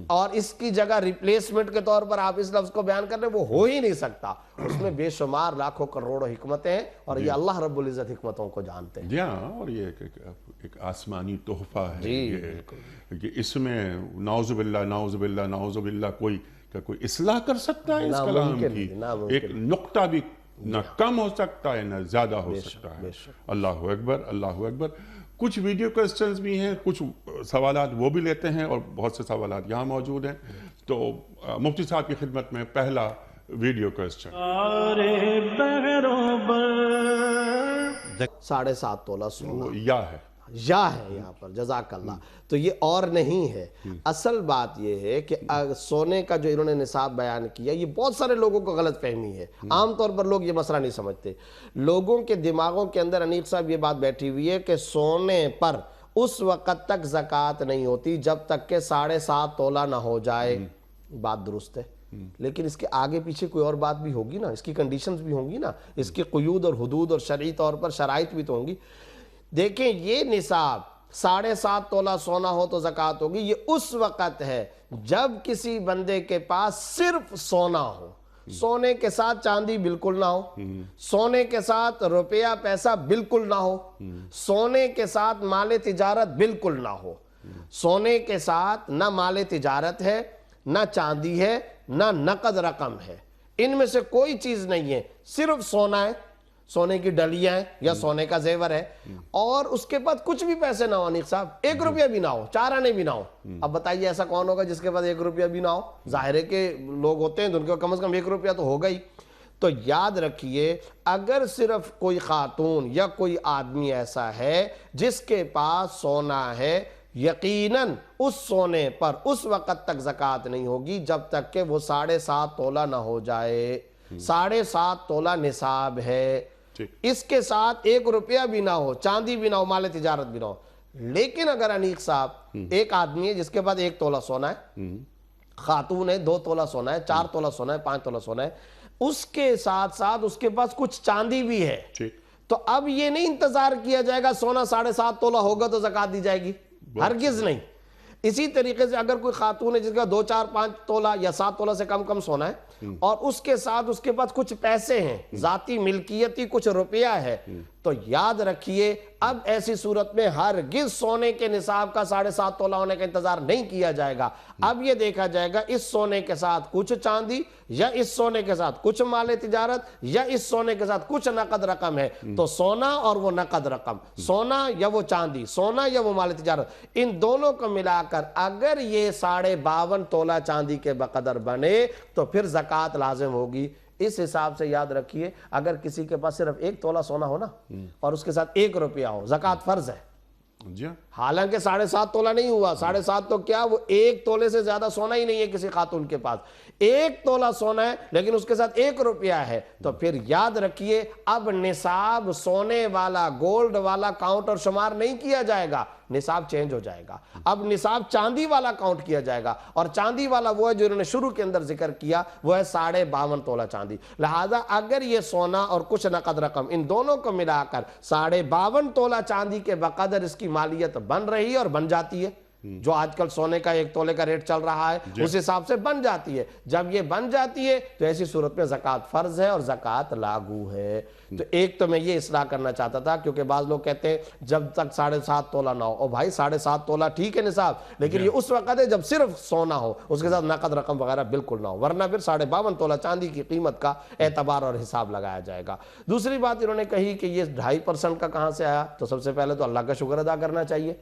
اور اس کی جگہ ریپلیسمنٹ کے طور پر آپ اس لفظ کو بیان کر رہے، وہ ہو ہی نہیں سکتا۔ اس میں بے شمار لاکھوں کروڑوں حکمتیں ہیں، اور یہ اللہ رب العزت حکمتوں کو جانتے ہیں۔ جی ہاں، اور یہ ایک آسمانی تحفہ ہے کہ اس میں نعوذ باللہ نعوذ باللہ نعوذ باللہ کوئی اصلاح کر سکتا ہے اس کلام کی؟ ایک نقطہ بھی نہ کم ہو سکتا ہے نہ زیادہ ہو سکتا ہے۔ اللہ اکبر، اللہ اکبر۔ کچھ ویڈیو کوسچنز بھی ہیں، کچھ سوالات وہ بھی لیتے ہیں، اور بہت سے سوالات یہاں موجود ہیں۔ تو مفتی صاحب کی خدمت میں پہلا ویڈیو کوسچن۔ 7.5 تولہ سونا یا ہے، یا ہے یہاں پر، جزاک اللہ۔ تو یہ اور نہیں ہے، اصل بات یہ ہے کہ سونے کا جو انہوں نے نصاب بیان کیا، یہ بہت سارے لوگوں کو غلط فہمی ہے۔ عام طور پر لوگ یہ مسئلہ نہیں سمجھتے، لوگوں کے دماغوں کے اندر انیق صاحب یہ بات بیٹھی ہوئی ہے کہ سونے پر اس وقت تک زکوٰۃ نہیں ہوتی جب تک کہ 7.5 تولہ نہ ہو جائے۔ بات درست ہے، لیکن اس کے آگے پیچھے کوئی اور بات بھی ہوگی نا، اس کی کنڈیشنز بھی ہوں گی نا، اس کی قیود اور حدود اور شرعی طور پر شرائط بھی تو ہوں گی۔ دیکھیں یہ نصاب 7.5 تولہ سونا ہو تو زکوٰۃ ہوگی، یہ اس وقت ہے جب کسی بندے کے پاس صرف سونا ہو، سونے کے ساتھ چاندی بالکل نہ ہو، سونے کے ساتھ روپیہ پیسہ بالکل نہ ہو، سونے کے ساتھ مال تجارت بالکل نہ ہو۔ سونے کے ساتھ نہ مال تجارت ہے، نہ چاندی ہے، نہ نقد رقم ہے، ان میں سے کوئی چیز نہیں ہے، صرف سونا ہے، سونے کی ڈلیاں ہیں یا سونے کا زیور ہے، اور اس کے بعد کچھ بھی پیسے نہ ہو، انیق صاحب 1 روپیہ بھی نہ ہو، 4 آنے بھی نہ ہو۔ اب بتائیے ایسا کون ہوگا جس کے پاس 1 روپیہ بھی نہ ہو؟ ظاہر ہے کہ لوگ ہوتے ہیں تو ان کے کم از کم 1 روپیہ تو ہوگا ہی۔ تو یاد رکھیے اگر صرف کوئی خاتون یا کوئی آدمی ایسا ہے جس کے پاس سونا ہے، یقیناً اس سونے پر اس وقت تک زکوٰۃ نہیں ہوگی جب تک کہ وہ 7.5 تولہ نہ ہو جائے۔ 7.5 تولہ نصاب ہے، اس کے ساتھ 1 روپیہ بھی نہ ہو، چاندی بھی نہ ہو، مال تجارت بھی نہ ہو۔ لیکن اگر انیق صاحب ایک آدمی ہے جس کے پاس 1 تولہ سونا ہے، خاتون ہے 2 تولہ سونا ہے، 4 تولہ سونا ہے، 5 تولہ سونا ہے، اس کے ساتھ ساتھ اس کے پاس کچھ چاندی بھی ہے، تو اب یہ نہیں انتظار کیا جائے گا سونا 7.5 تولہ ہوگا تو زکوٰۃ دی جائے گی، ہرگز نہیں۔ اسی طریقے سے اگر کوئی خاتون ہے جس کا 2 4 5 تولہ یا 7 تولہ سے کم سونا ہے اور اس کے ساتھ اس کے پاس کچھ پیسے ہیں، ذاتی ملکیتی کچھ روپیہ ہے، تو یاد رکھیے اب ایسی صورت میں ہرگز سونے کے نصاب کا 7.5 تولہ ہونے کا انتظار نہیں کیا جائے گا۔ اب یہ دیکھا جائے گا اس سونے کے ساتھ کچھ چاندی یا اس سونے کے ساتھ کچھ مال تجارت یا اس سونے کے ساتھ کچھ نقد رقم ہے، تو سونا اور وہ نقد رقم، سونا یا وہ چاندی، سونا یا وہ مال تجارت، ان دونوں کو ملا کر اگر یہ 52.5 تولہ چاندی کے بقدر بنے تو پھر زکوٰۃ لازم ہوگی۔ اس حساب سے یاد رکھیے اگر کسی کے پاس صرف 1 تولہ سونا ہو نا اور اس کے ساتھ 1 روپیہ ہو، زکوٰۃ فرض ہے۔ حالانکہ 7.5 تولہ نہیں ہوا، 7.5 تو کیا، وہ 1 تولے سے زیادہ سونا ہی نہیں ہے کسی خاتون کے پاس، 1 تولہ سونا ہے لیکن اس کے ساتھ 1 روپیہ ہے، تو پھر یاد رکھیے اب نصاب سونے والا گولڈ والا کاؤنٹ اور شمار نہیں کیا جائے گا، نصاب چینج ہو جائے گا، اب نصاب چاندی والا کاؤنٹ کیا جائے گا، اور چاندی والا وہ ہے جو انہوں نے شروع کے اندر ذکر کیا، وہ ہے 52.5 تولہ چاندی۔ لہذا اگر یہ سونا اور کچھ نقد رقم ان دونوں کو ملا کر 52.5 تولہ چاندی کے بقدر اس کی مالیت بن رہی ہے اور بن جاتی ہے، جو آج کل سونے کا 1 تولے کا ریٹ چل رہا ہے اس حساب سے بن جاتی ہے، جب یہ بن جاتی ہے تو ایسی صورت میں زکوٰۃ فرض ہے اور زکوٰۃ لاگو ہے۔ تو ایک تو میں یہ اصلاح کرنا چاہتا تھا، کیونکہ بعض لوگ کہتے ہیں جب تک 7.5 تولہ نہ ہو، او بھائی 7.5 تولہ ٹھیک ہے نصاب، لیکن یہ اس وقت ہے جب صرف سونا ہو، اس کے ساتھ نقد رقم وغیرہ بالکل نہ ہو، ورنہ پھر 52.5 تولہ چاندی کی قیمت کا اعتبار اور حساب لگایا جائے گا۔ دوسری بات انہوں نے کہی کہ یہ 2.5% کا کہاں سے آیا، تو سب سے پہلے تو اللہ کا شکر ادا کرنا چاہیے،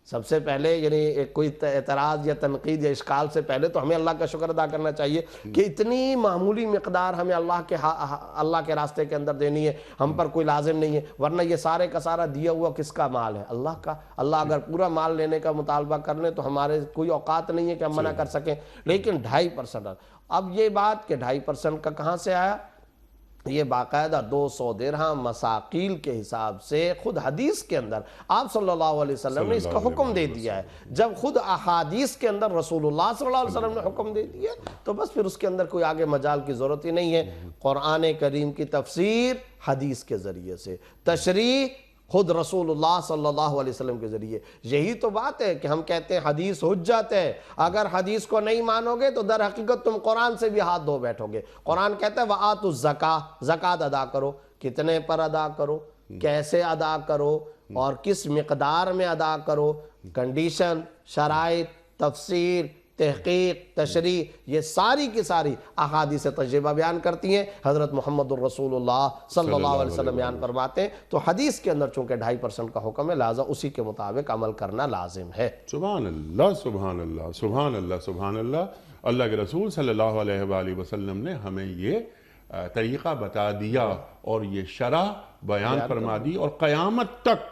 سب سے پہلے یعنی کوئی اعتراض یا تنقید یا اشکال سے پہلے تو ہمیں اللہ کا شکر ادا کرنا چاہیے کہ اتنی معمولی مقدار ہمیں اللہ کے راستے کے اندر دینی ہے، ہم پر کوئی لازم نہیں ہے، ورنہ یہ سارے کا سارا دیا ہوا کس کا مال ہے؟ اللہ کا۔ اللہ اگر پورا مال لینے کا مطالبہ کر لیں تو ہمارے کوئی اوقات نہیں ہے کہ ہم منع کر سکیں، لیکن 2.5%۔ اب یہ بات کہ 2.5% کا کہاں سے آیا، یہ باقاعدہ 200 درہم مساقیل کے حساب سے خود حدیث کے اندر آپ صلی اللہ علیہ وسلم نے اس کا حکم دے دیا ہے۔ جب خود احادیث کے اندر رسول اللہ صلی اللہ علیہ وسلم نے حکم دے دیا تو بس پھر اس کے اندر کوئی آگے مجال کی ضرورت ہی نہیں ہے۔ قرآن کریم کی تفسیر حدیث کے ذریعے سے، تشریح خود رسول اللہ صلی اللہ علیہ وسلم کے ذریعے، یہی تو بات ہے کہ ہم کہتے ہیں حدیث حجت ہے، اگر حدیث کو نہیں مانو گے تو در حقیقت تم قرآن سے بھی ہاتھ دھو بیٹھو گے۔ قرآن کہتا ہے وَآتُوا الزَّکَاۃَ، زکوٰۃ ادا کرو، کتنے پر ادا کرو، کیسے ادا کرو اور کس مقدار میں ادا کرو، کنڈیشن، شرائط، تفسیر، تحقیق، تشریح، یہ ساری کی ساری احادیث تجربہ بیان کرتی ہیں، حضرت محمد الرسول اللہ صلی اللہ علیہ وسلم بیان فرماتے ہیں۔ تو حدیث کے اندر چونکہ 2.5% کا حکم ہے، لہذا اسی کے مطابق عمل کرنا لازم ہے۔ سبحان اللہ، سبحان اللہ، سبحان اللہ، سبحان اللہ۔ اللہ کے رسول صلی اللہ علیہ وآلہ وسلم نے ہمیں یہ طریقہ بتا دیا اور یہ شرح بیان فرما دی، اور قیامت تک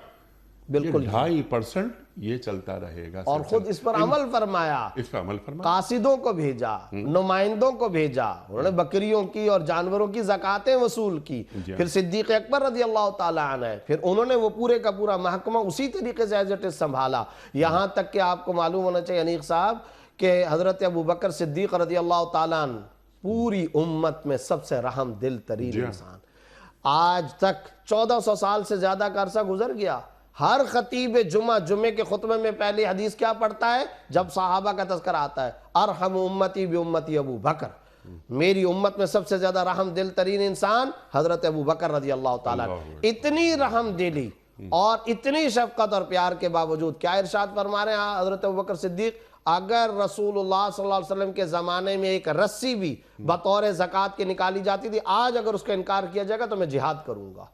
بالکل 2.5% یہ چلتا رہے گا، اور خود اس پر عمل فرمایا، اس پر عمل فرمایا، قاصدوں کو بھیجا، نمائندوں کو بھیجا، انہوں نے بکریوں کی اور جانوروں کی زکاتیں وصول کی، پھر صدیق اکبر رضی اللہ تعالیٰ عنہ، پھر انہوں نے وہ پورے کا پورا محکمہ اسی طریقے سے ایز اٹ از سنبھالا، یہاں تک کہ آپ کو معلوم ہونا چاہیے انیق صاحب کہ حضرت ابو بکر صدیق رضی اللہ تعالیٰ عنہ پوری امت میں سب سے رحم دل ترین انسان، آج تک 1400 سال سے زیادہ کا عرصہ گزر گیا، ہر خطیب جمعے کے خطبے میں پہلی حدیث کیا پڑھتا ہے جب صحابہ کا تذکرہ آتا ہے؟ ارحم امتی بامتی ابو بکر، میری امت میں سب سے زیادہ رحم دل ترین انسان حضرت ابو بکر رضی اللہ تعالیٰ عنہ۔ اتنی رحم دلی اور اتنی شفقت اور پیار کے باوجود کیا ارشاد فرما رہے ہیں حضرت ابو بکر صدیق؟ اگر رسول اللہ صلی اللہ علیہ وسلم کے زمانے میں ایک رسی بھی بطور زکوٰۃ کے نکالی جاتی تھی، آج اگر اس کا انکار کیا جائے گا تو میں جہاد کروں گا،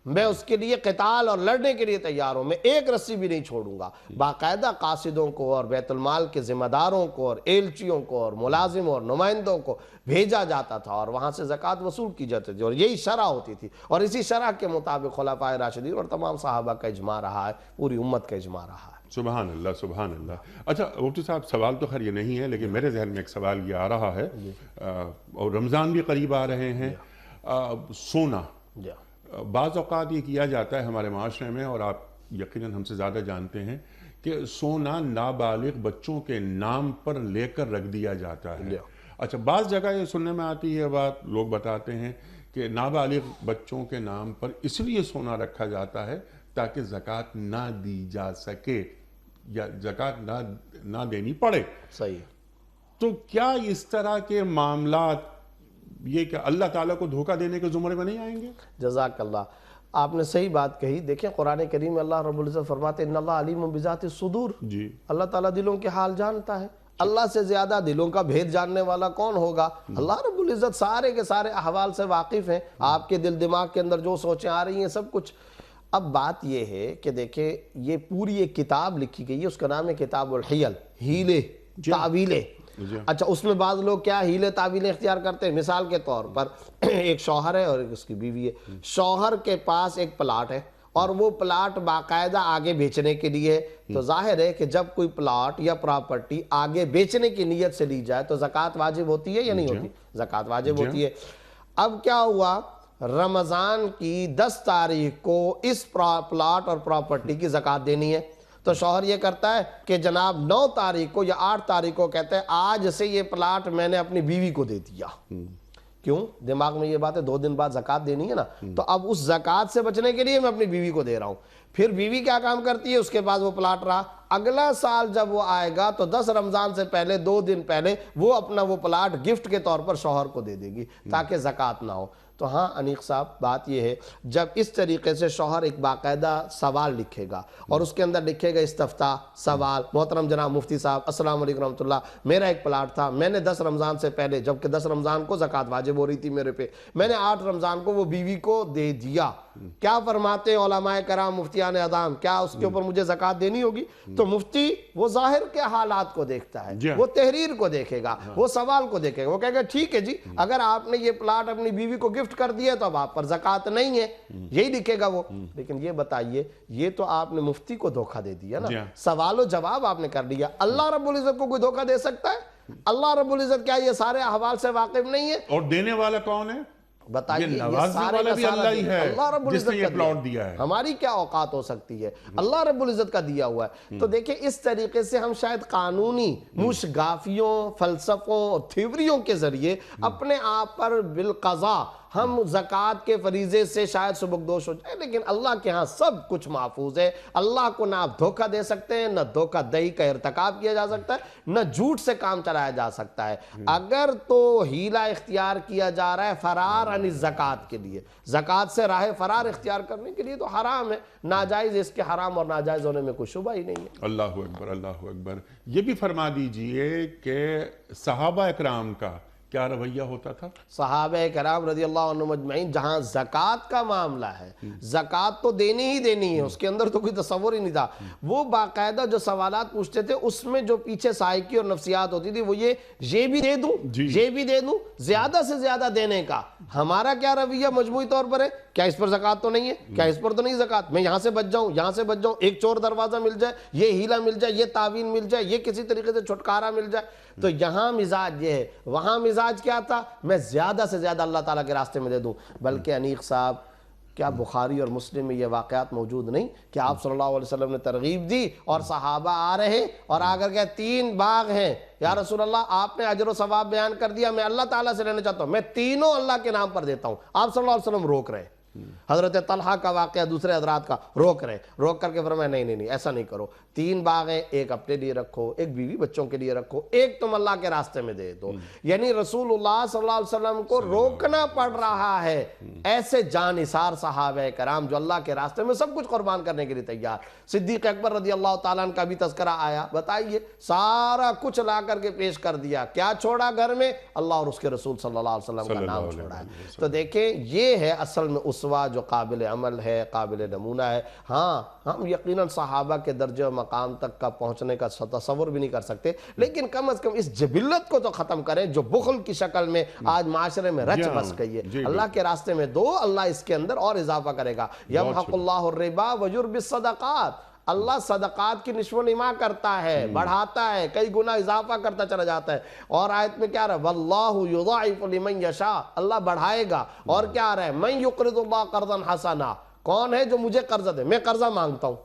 میں اس کے لیے قتال اور لڑنے کے لیے تیار ہوں، میں ایک رسی بھی نہیں چھوڑوں گا۔ باقاعدہ قاصدوں کو اور بیت المال کے ذمہ داروں کو اور ایلچیوں کو اور ملازموں اور نمائندوں کو بھیجا جاتا تھا اور وہاں سے زکوٰۃ وصول کی جاتی تھی، اور یہی شرع ہوتی تھی، اور اسی شرع کے مطابق خلفائے راشدین اور تمام صحابہ کا اجماع رہا ہے، پوری امت کا اجماع رہا ہے۔ سبحان اللہ سبحان اللہ۔ اچھا مفتی صاحب، سوال تو خیر یہ نہیں ہے، لیکن میرے ذہن میں ایک سوال یہ آ رہا ہے، اور رمضان بھی قریب آ رہے ہیں، سونا بعض اوقات یہ کیا جاتا ہے ہمارے معاشرے میں، اور آپ یقیناً ہم سے زیادہ جانتے ہیں کہ سونا نابالغ بچوں کے نام پر لے کر رکھ دیا جاتا ہے۔ اچھا، بعض جگہ یہ سننے میں آتی ہے بات، لوگ بتاتے ہیں کہ نابالغ بچوں کے نام پر اس لیے سونا رکھا جاتا ہے تاکہ زکوٰۃ نہ دی جا سکے یا زکوٰۃ نہ دینی پڑے۔ صحیح۔ تو کیا اس طرح کے معاملات یہ کہ اللہ تعالیٰ کو دھوکہ دینے کے زمرے میں نہیں آئیں گے؟ جزاک اللہ، آپ نے صحیح بات کہی۔ دیکھیں قرآن کریم میں اللہ رب العزت فرماتے ہیں ان اللہ علیم بذات الصدور، جی، اللہ تعالیٰ دلوں کے حال جانتا ہے۔ اللہ سے زیادہ دلوں کا بھید جاننے والا کون ہوگا؟ اللہ رب العزت سارے کے سارے احوال سے واقف ہیں، آپ کے دل دماغ کے اندر جو سوچیں آ رہی ہیں سب کچھ۔ اب بات یہ ہے کہ دیکھیں یہ پوری ایک کتاب لکھی گئی ہے، اس کا نام ہے کتاب الحیل، ہیلے تعویلیں۔ اچھا، اس میں بعض لوگ کیا ہیلے تعویلیں اختیار کرتے ہیں؟ مثال کے طور پر ایک شوہر ہے اور اس کی بیوی ہے، شوہر کے پاس ایک پلاٹ ہے اور وہ پلاٹ باقاعدہ آگے بیچنے کے لیے ہے، تو ظاہر ہے کہ جب کوئی پلاٹ یا پراپرٹی آگے بیچنے کی نیت سے لی جائے تو زکوٰۃ واجب ہوتی ہے یا نہیں ہوتی؟ زکوٰۃ واجب ہوتی ہے۔ اب کیا ہوا، رمضان کی 10 تاریخ کو اس پلاٹ اور پراپرٹی کی زکوٰۃ دینی ہے، تو شوہر یہ کرتا ہے کہ جناب 9 تاریخ کو یا 8 تاریخ کو کہتے ہیں آج سے یہ پلاٹ میں نے اپنی بیوی کو دے دیا۔ کیوں؟ دماغ میں یہ بات ہے 2 دن بعد زکوٰۃ دینی ہے نا، تو اب اس زکوٰۃ سے بچنے کے لیے میں اپنی بیوی کو دے رہا ہوں۔ پھر بیوی کیا کام کرتی ہے؟ اس کے بعد وہ پلاٹ رہا، اگلا سال جب وہ آئے گا تو 10 رمضان سے پہلے 2 دن پہلے وہ اپنا وہ پلاٹ گفٹ کے طور پر شوہر کو دے دے گی تاکہ زکوٰۃ نہ ہو۔ تو ہاں انیق صاحب، بات یہ ہے جب اس طریقے سے شوہر ایک باقاعدہ سوال لکھے گا اور اس کے اندر لکھے گا استفتاء سوال، محترم جناب مفتی صاحب السلام علیکم رحمۃ اللہ، میرا ایک پلاٹ تھا، میں نے 10 رمضان سے پہلے، جبکہ 10 رمضان کو زکوٰۃ واجب ہو رہی تھی میرے پہ، میں نے 8 رمضان کو وہ بیوی کو دے دیا، کیا فرماتے ہیں علماء کرام مفتیان اعظام، کیا اس کے اوپر مجھے زکوٰۃ دینی ہوگی؟ تو مفتی وہ ظاہر کے حالات کو دیکھتا ہے، وہ تحریر کو دیکھے گا، وہ سوال کو دیکھے گا، وہ کہے گا ٹھیک ہے جی، اگر آپ نے یہ پلاٹ اپنی بیوی کو گفٹ کر دیا تو اب آپ پر زکوٰۃ نہیں ہے، یہی لکھے گا وہ۔ لیکن یہ بتائیے، یہ تو آپ نے مفتی کو دھوکہ دے دیا نا، سوال و جواب آپ نے کر لیا۔ اللہ رب العزت کو کوئی دھوکہ دے سکتا ہے؟ اللہ رب العزت کیا یہ سارے احوال سے واقف نہیں ہے؟ اور دینے والا کون ہے؟ بتائیے، یہ نوازنے والا بھی اللہ ہی ہے اللہ رب جس العزت نے یہ پلاٹ دیا ہے، ہماری کیا اوقات ہو سکتی ہے؟ اللہ رب العزت کا دیا ہوا ہے۔ تو دیکھیں اس طریقے سے ہم شاید قانونی مشگافیوں، فلسفوں اور تھیوریوں کے ذریعے اپنے آپ پر بالقضاء ہم زکوٰۃ کے فریضے سے شاید سبکدوش ہو جائے، لیکن اللہ کے ہاں سب کچھ محفوظ ہے۔ اللہ کو نہ آپ دھوکہ دے سکتے ہیں، نہ دھوکہ دہی کا ارتکاب کیا جا سکتا ہے، نہ جھوٹ سے کام چلایا جا سکتا ہے۔ اگر تو ہیلہ اختیار کیا جا رہا ہے فرار عن الزکوٰۃ کے لیے، زکوٰۃ سے راہ فرار اختیار کرنے کے لیے، تو حرام ہے، ناجائز، اس کے حرام اور ناجائز ہونے میں کوئی شبہ ہی نہیں ہے۔ اللہ اکبر اللہ اکبر۔ یہ بھی فرما دیجئے کہ صحابہ اکرام کا کیا رویہ ہوتا تھا؟ صحابہ کرام رضی اللہ عنہم اجمعین، جہاں زکوٰۃ کا معاملہ ہے، زکوٰۃ تو دینی ہی دینی ہے، اس کے اندر تو کوئی تصور ہی نہیں تھا۔ وہ باقاعدہ جو سوالات پوچھتے تھے اس میں جو پیچھے سائیکی اور نفسیات ہوتی تھی وہ یہ بھی دے دوں، یہ بھی دے دوں، زیادہ سے زیادہ دینے کا۔ ہمارا کیا رویہ مجموعی طور پر ہے؟ کیا اس پر زکوٰۃ تو نہیں ہے؟ کیا اس پر تو نہیں زکوٰۃ؟ میں یہاں سے بچ جاؤں، یہاں سے بچ جاؤں، ایک چور دروازہ مل جائے، یہ ہیلہ مل جائے، یہ تعوین مل جائے، یہ کسی طریقے سے چھٹکارا مل جائے۔ تو یہاں مزاج یہ ہے، وہاں مزاج کیا تھا؟ میں زیادہ سے زیادہ اللہ تعالیٰ کے راستے میں دے دوں۔ بلکہ انیق صاحب کیا بخاری اور مسلم میں یہ واقعات موجود نہیں کہ آپ صلی اللہ علیہ وسلم نے ترغیب دی اور صحابہ آ رہے ہیں اور آگر کہ 3 باغ ہیں یا رسول اللہ آپ نے اجر و ثواب بیان کر دیا، میں اللہ تعالیٰ سے لینا چاہتا ہوں، میں تینوں اللہ کے نام پر دیتا ہوں، آپ صلی اللہ علیہ وسلم روک رہے ہیں۔ حضرت طلحہ کا واقعہ دوسرے حضرات کا روک کر کے فرمایا نہیں ایسا نہیں کرو، 3 باغ ہیں، ایک اپنے لیے رکھو، ایک بیوی بچوں کے لیے رکھو، ایک تم اللہ کے راستے میں دے دو۔ یعنی رسول اللہ صلی اللہ علیہ وسلم کو روکنا پڑ رہا ہے ایسے جان نثار صحابہ کرام جو اللہ کے راستے میں سب کچھ قربان کرنے کے لیے تیار۔ صدیق اکبر رضی اللہ تعالیٰ عنہ کا بھی تذکرہ آیا، بتائیے سارا کچھ لا کر کے پیش کر دیا، کیا چھوڑا گھر میں؟ اللہ اور اس کے رسول صلی اللہ علیہ وسلم کا نام چھوڑا ہے۔ تو دیکھیں یہ ہے اصل میں اسوہ جو قابل عمل ہے، قابل نمونہ ہے۔ ہاں ہم یقیناً صحابہ کے درجے و مقام تک کا پہنچنے کا تصور بھی نہیں کر سکتے، لیکن کم از کم اس جبلت کو تو ختم کریں جو بخل کی شکل میں آج معاشرے میں رچ بس گئی ہے۔ اللہ کے راستے میں دو، اللہ اس کے اندر اور اضافہ کرے گا۔ یمحق اللہ الربا ویربی الصدقات، اللہ صدقات کی نشو و نما کرتا ہے، بڑھاتا ہے، کئی گنا اضافہ کرتا چلا جاتا ہے۔ اور آیت میں کیا رہا ہے؟ واللہ یضاعف لمن یشاء، اللہ بڑھائے گا۔ اور کیا رہا ہے؟ من یقرض اللہ قرضا حسنا، کون ہے جو مجھے قرضہ دے؟ میں قرضہ مانگتا ہوں،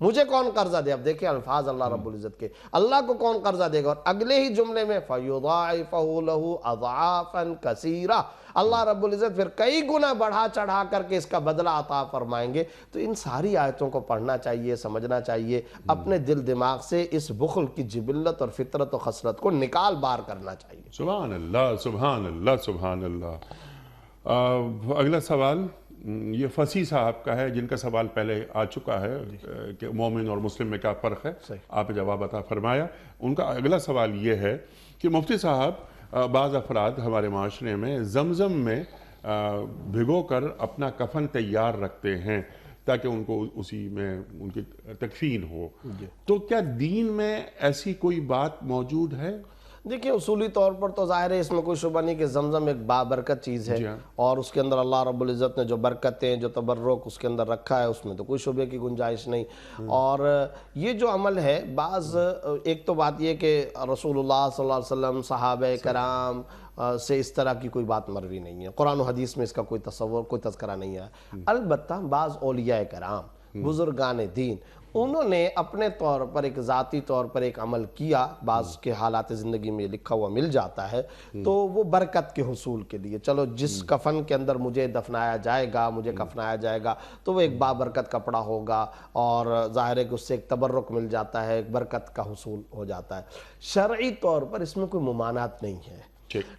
مجھے کون قرضہ دے؟ اب دیکھیں الفاظ اللہ رب العزت کے، اللہ کو کون قرضہ دے گا؟ اور اگلے ہی جملے میں فَيُضَاعِفَهُ لَهُ أَضْعَافًا كَثِيرًا، اللہ رب العزت پھر کئی گنا بڑھا چڑھا کر کے اس کا بدلہ عطا فرمائیں گے۔ تو ان ساری آیتوں کو پڑھنا چاہیے، سمجھنا چاہیے، اپنے دل دماغ سے اس بخل کی جبلت اور فطرت و خصلت کو نکال بار کرنا چاہیے۔ سبحان اللہ، سبحان اللہ، سبحان اللہ۔ اگلا سوال یہ فصیح صاحب کا ہے، جن کا سوال پہلے آ چکا ہے کہ مومن اور مسلم میں کیا فرق ہے، آپ جواب عطا فرمایا۔ ان کا اگلا سوال یہ ہے کہ مفتی صاحب، بعض افراد ہمارے معاشرے میں زمزم میں بھگو کر اپنا کفن تیار رکھتے ہیں تاکہ ان کو اسی میں ان کی تکفین ہو، تو کیا دین میں ایسی کوئی بات موجود ہے؟ دیکھیں اصولی طور پر تو ظاہر ہے اس میں کوئی شبہ نہیں کہ زمزم ایک بابرکت چیز ہے، اور اس کے اندر اللہ رب العزت نے جو برکتیں، جو تبرک اس کے اندر رکھا ہے، اس میں تو کوئی شبہ کی گنجائش نہیں۔ اور یہ جو عمل ہے، بعض ایک تو بات یہ کہ رسول اللہ صلی اللہ علیہ وسلم، صحابہ کرام سے اس طرح کی کوئی بات مروی نہیں ہے، قرآن و حدیث میں اس کا کوئی تصور، کوئی تذکرہ نہیں ہے۔ البتہ بعض اولیاء کرام، بزرگان دین، انہوں نے اپنے طور پر ایک ذاتی طور پر ایک عمل کیا، بعض کے حالات زندگی میں لکھا ہوا مل جاتا ہے، تو وہ برکت کے حصول کے لیے، چلو جس کفن کے اندر مجھے دفنایا جائے گا، مجھے کفنایا جائے گا، تو وہ ایک بابرکت کپڑا ہوگا، اور ظاہر ہے کہ اس سے ایک تبرک مل جاتا ہے، ایک برکت کا حصول ہو جاتا ہے۔ شرعی طور پر اس میں کوئی ممانعت نہیں ہے،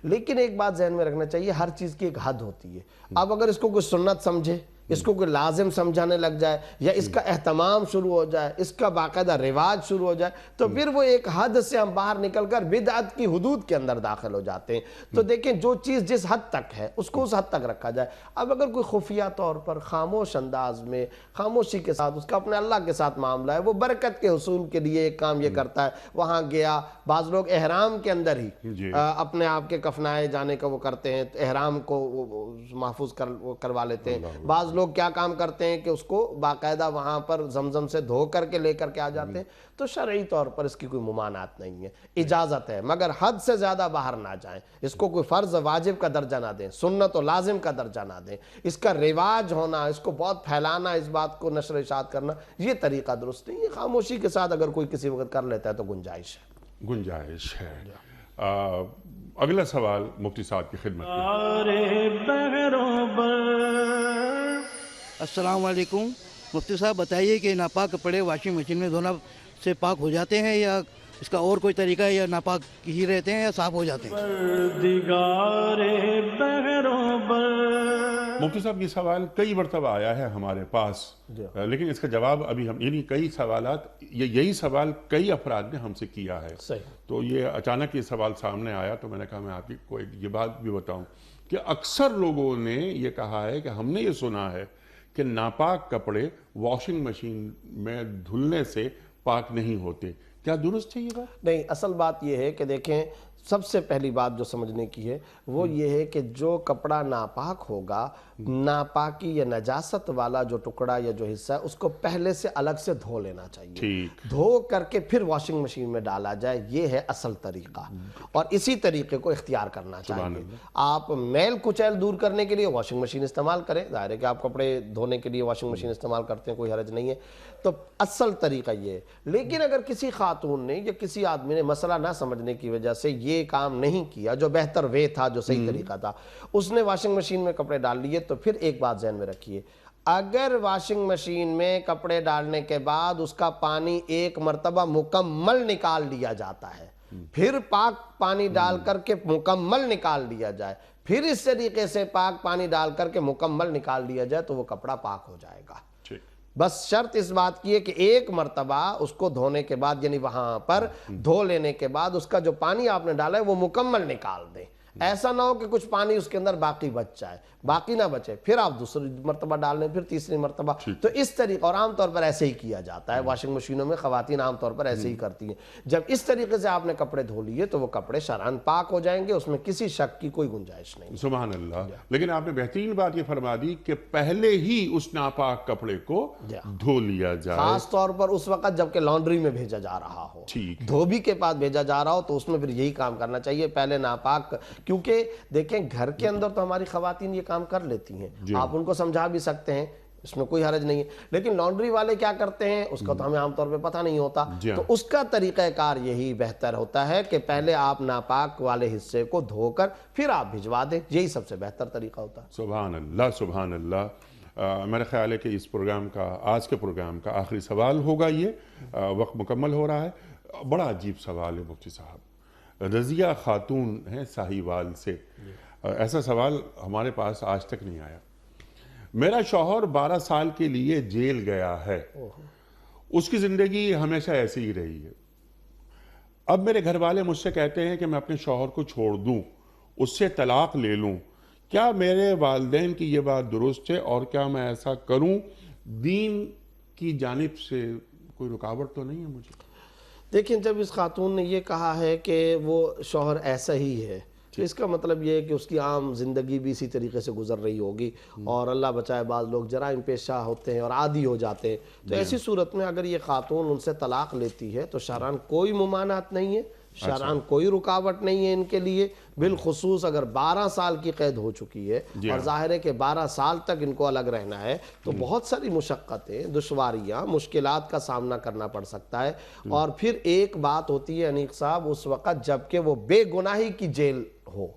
لیکن ایک بات ذہن میں رکھنا چاہیے، ہر چیز کی ایک حد ہوتی ہے۔ اب اگر اس کو کوئی سنت سمجھے، اس کو کوئی لازم سمجھانے لگ جائے، یا اس کا اہتمام شروع ہو جائے، اس کا باقاعدہ رواج شروع ہو جائے، تو پھر وہ ایک حد سے ہم باہر نکل کر بدعت کی حدود کے اندر داخل ہو جاتے ہیں۔ تو دیکھیں جو چیز جس حد تک ہے اس کو اس حد تک رکھا جائے۔ اب اگر کوئی خفیہ طور پر خاموش انداز میں، خاموشی کے ساتھ اس کا اپنے اللہ کے ساتھ معاملہ ہے، وہ برکت کے حصول کے لیے ایک کام یہ کرتا ہے، وہاں گیا، بعض لوگ احرام کے اندر ہی اپنے آپ کے کفنائے جانے کا وہ کرتے ہیں، احرام کو محفوظ کروا لیتے ہیں۔ بعض لوگ کیا کام کرتے ہیں کہ اس کو باقاعدہ وہاں پر زمزم سے دھو کر کے لے کر کے آ جاتے ہیں۔ تو شرعی طور پر اس کی کوئی ممانعت نہیں ہے، اجازت ہے، مگر حد سے زیادہ باہر نہ جائیں، اس کو کوئی فرض واجب کا درجہ نہ دیں، سنت و لازم کا درجہ نہ دیں، اس کا رواج ہونا، اس کو بہت پھیلانا، اس بات کو نشر و اشاعت کرنا، یہ طریقہ درست نہیں ہے۔ خاموشی کے ساتھ اگر کوئی کسی وقت کر لیتا ہے تو گنجائش ہے۔ اگلا سوال مفتی صاحب کی خدمت میں۔ السلام علیکم مفتی صاحب، بتائیے کہ ناپاک کپڑے واشنگ مشین میں دھونا سے پاک ہو جاتے ہیں، یا اس کا اور کوئی طریقہ ہے، یا ناپاک ہی رہتے ہیں یا صاف ہو جاتے ہیں؟ مفتی صاحب یہ سوال کئی مرتبہ آیا ہے ہمارے پاس، لیکن اس کا جواب ابھی ہم، یعنی کئی سوالات، یہی سوال کئی افراد نے ہم سے کیا ہے، تو یہ اچانک یہ سوال سامنے آیا تو میں نے کہا میں آپ کو یہ بات بھی بتاؤں کہ اکثر لوگوں نے یہ کہا ہے کہ ہم نے یہ سنا ہے کہ ناپاک کپڑے واشنگ مشین میں دھلنے سے پاک نہیں ہوتے، کیا درست ہے یہ بات؟ نہیں، اصل بات یہ ہے کہ دیکھیں سب سے پہلی بات جو سمجھنے کی ہے وہ یہ ہے کہ جو کپڑا ناپاک ہوگا، ناپاکی یا نجاست والا جو ٹکڑا یا جو حصہ ہے اس کو پہلے سے الگ سے دھو لینا چاہیے، ٹھیک، دھو کر کے پھر واشنگ مشین میں ڈالا جائے، یہ ہے اصل طریقہ، اور اسی طریقے کو اختیار کرنا چاہیے۔ آپ میل کچیل دور کرنے کے لیے واشنگ مشین استعمال کریں، ظاہر ہے کہ آپ کپڑے دھونے کے لیے واشنگ مشین استعمال کرتے ہیں، کوئی حرج نہیں ہے، تو اصل طریقہ یہ ہے۔ لیکن اگر کسی خاتون نے یا کسی آدمی نے مسئلہ نہ سمجھنے کی وجہ سے یہ کام نہیں کیا جو بہتر وے تھا، جو صحیح طریقہ تھا، اس نے واشنگ مشین میں کپڑے ڈال لیے، تو پھر ایک بات ذہن میں رکھیے، اگر واشنگ مشین میں کپڑے ڈالنے کے بعد اس کا پانی ایک مرتبہ مکمل نکال لیا جاتا ہے، پھر پاک پانی ڈال کر کے مکمل نکال لیا جائے، پھر اس طریقے سے پاک پانی ڈال کر کے مکمل نکال لیا جائے، تو وہ کپڑا پاک ہو جائے گا۔ بس شرط اس بات کی ہے کہ ایک مرتبہ اس کو دھونے کے بعد، یعنی وہاں پر دھو لینے کے بعد اس کا جو پانی آپ نے ڈالا ہے وہ مکمل نکال دیں، ایسا نہ ہو کہ کچھ پانی اس کے اندر باقی بچ جائے، باقی نہ بچے، پھر آپ دوسری مرتبہ ڈال لیں، پھر تیسری مرتبہ، تو اس طریقے، اور عام طور پر ایسے ہی کیا جاتا ہے واشنگ مشینوں میں، خواتین عام طور پر ایسے ہی کرتی ہیں۔ جب اس طریقے سے آپ نے کپڑے دھو لیے تو وہ کپڑے شرعاً پاک ہو جائیں گے، اس میں کسی شک کی کوئی گنجائش نہیں۔ سبحان اللہ۔ لیکن آپ نے بہترین بات یہ فرما دی کہ پہلے ہی اس ناپاک کپڑے کو دھو لیا جائے، خاص طور پر اس وقت جب کہ لانڈری میں بھیجا جا رہا ہو، دھوبی کے پاس بھیجا جا رہا ہو، تو اس میں پھر یہی کام کرنا چاہیے، پہلے ناپاک، کیونکہ دیکھیں گھر کے اندر تو ہماری خواتین یہ کام کر لیتی ہیں، آپ ان کو سمجھا بھی سکتے ہیں، اس میں کوئی حرج نہیں ہے، لیکن لانڈری والے کیا کرتے ہیں اس کا تو ہمیں عام طور پہ پتہ نہیں ہوتا، تو اس کا طریقہ کار یہی بہتر ہوتا ہے کہ پہلے آپ ناپاک والے حصے کو دھو کر پھر آپ بھجوا دیں، یہی سب سے بہتر طریقہ ہوتا ہے۔ سبحان اللہ، سبحان اللہ۔ میرا خیال ہے کہ اس پروگرام کا، آج کے پروگرام کا آخری سوال ہوگا، یہ وقت مکمل ہو رہا ہے۔ بڑا عجیب سوال ہے مفتی صاحب، رضیہ خاتون ہیں ساہیوال سے، ایسا سوال ہمارے پاس آج تک نہیں آیا۔ میرا شوہر 12 سال کے لیے جیل گیا ہے، اس کی زندگی ہمیشہ ایسی ہی رہی ہے، اب میرے گھر والے مجھ سے کہتے ہیں کہ میں اپنے شوہر کو چھوڑ دوں، اس سے طلاق لے لوں، کیا میرے والدین کی یہ بات درست ہے، اور کیا میں ایسا کروں؟ دین کی جانب سے کوئی رکاوٹ تو نہیں ہے مجھے؟ دیکھیں، جب اس خاتون نے یہ کہا ہے کہ وہ شوہر ایسا ہی ہے، تو اس کا مطلب یہ ہے کہ اس کی عام زندگی بھی اسی طریقے سے گزر رہی ہوگی، اور اللہ بچائے بعض لوگ جرائم پیشہ ہوتے ہیں اور عادی ہو جاتے ہیں، تو ایسی صورت میں اگر یہ خاتون ان سے طلاق لیتی ہے تو شرعاً کوئی ممانعت نہیں ہے، شرعاً کوئی رکاوٹ نہیں ہے ان کے لیے، بالخصوص اگر 12 سال کی قید ہو چکی ہے، اور ظاہر ہے کہ 12 سال تک ان کو الگ رہنا ہے، تو بہت ساری مشقتیں، دشواریاں، مشکلات کا سامنا کرنا پڑ سکتا ہے، اور پھر ایک بات ہوتی ہے انیق صاحب، اس وقت جب کہ وہ بے گناہی کی جیل ہو،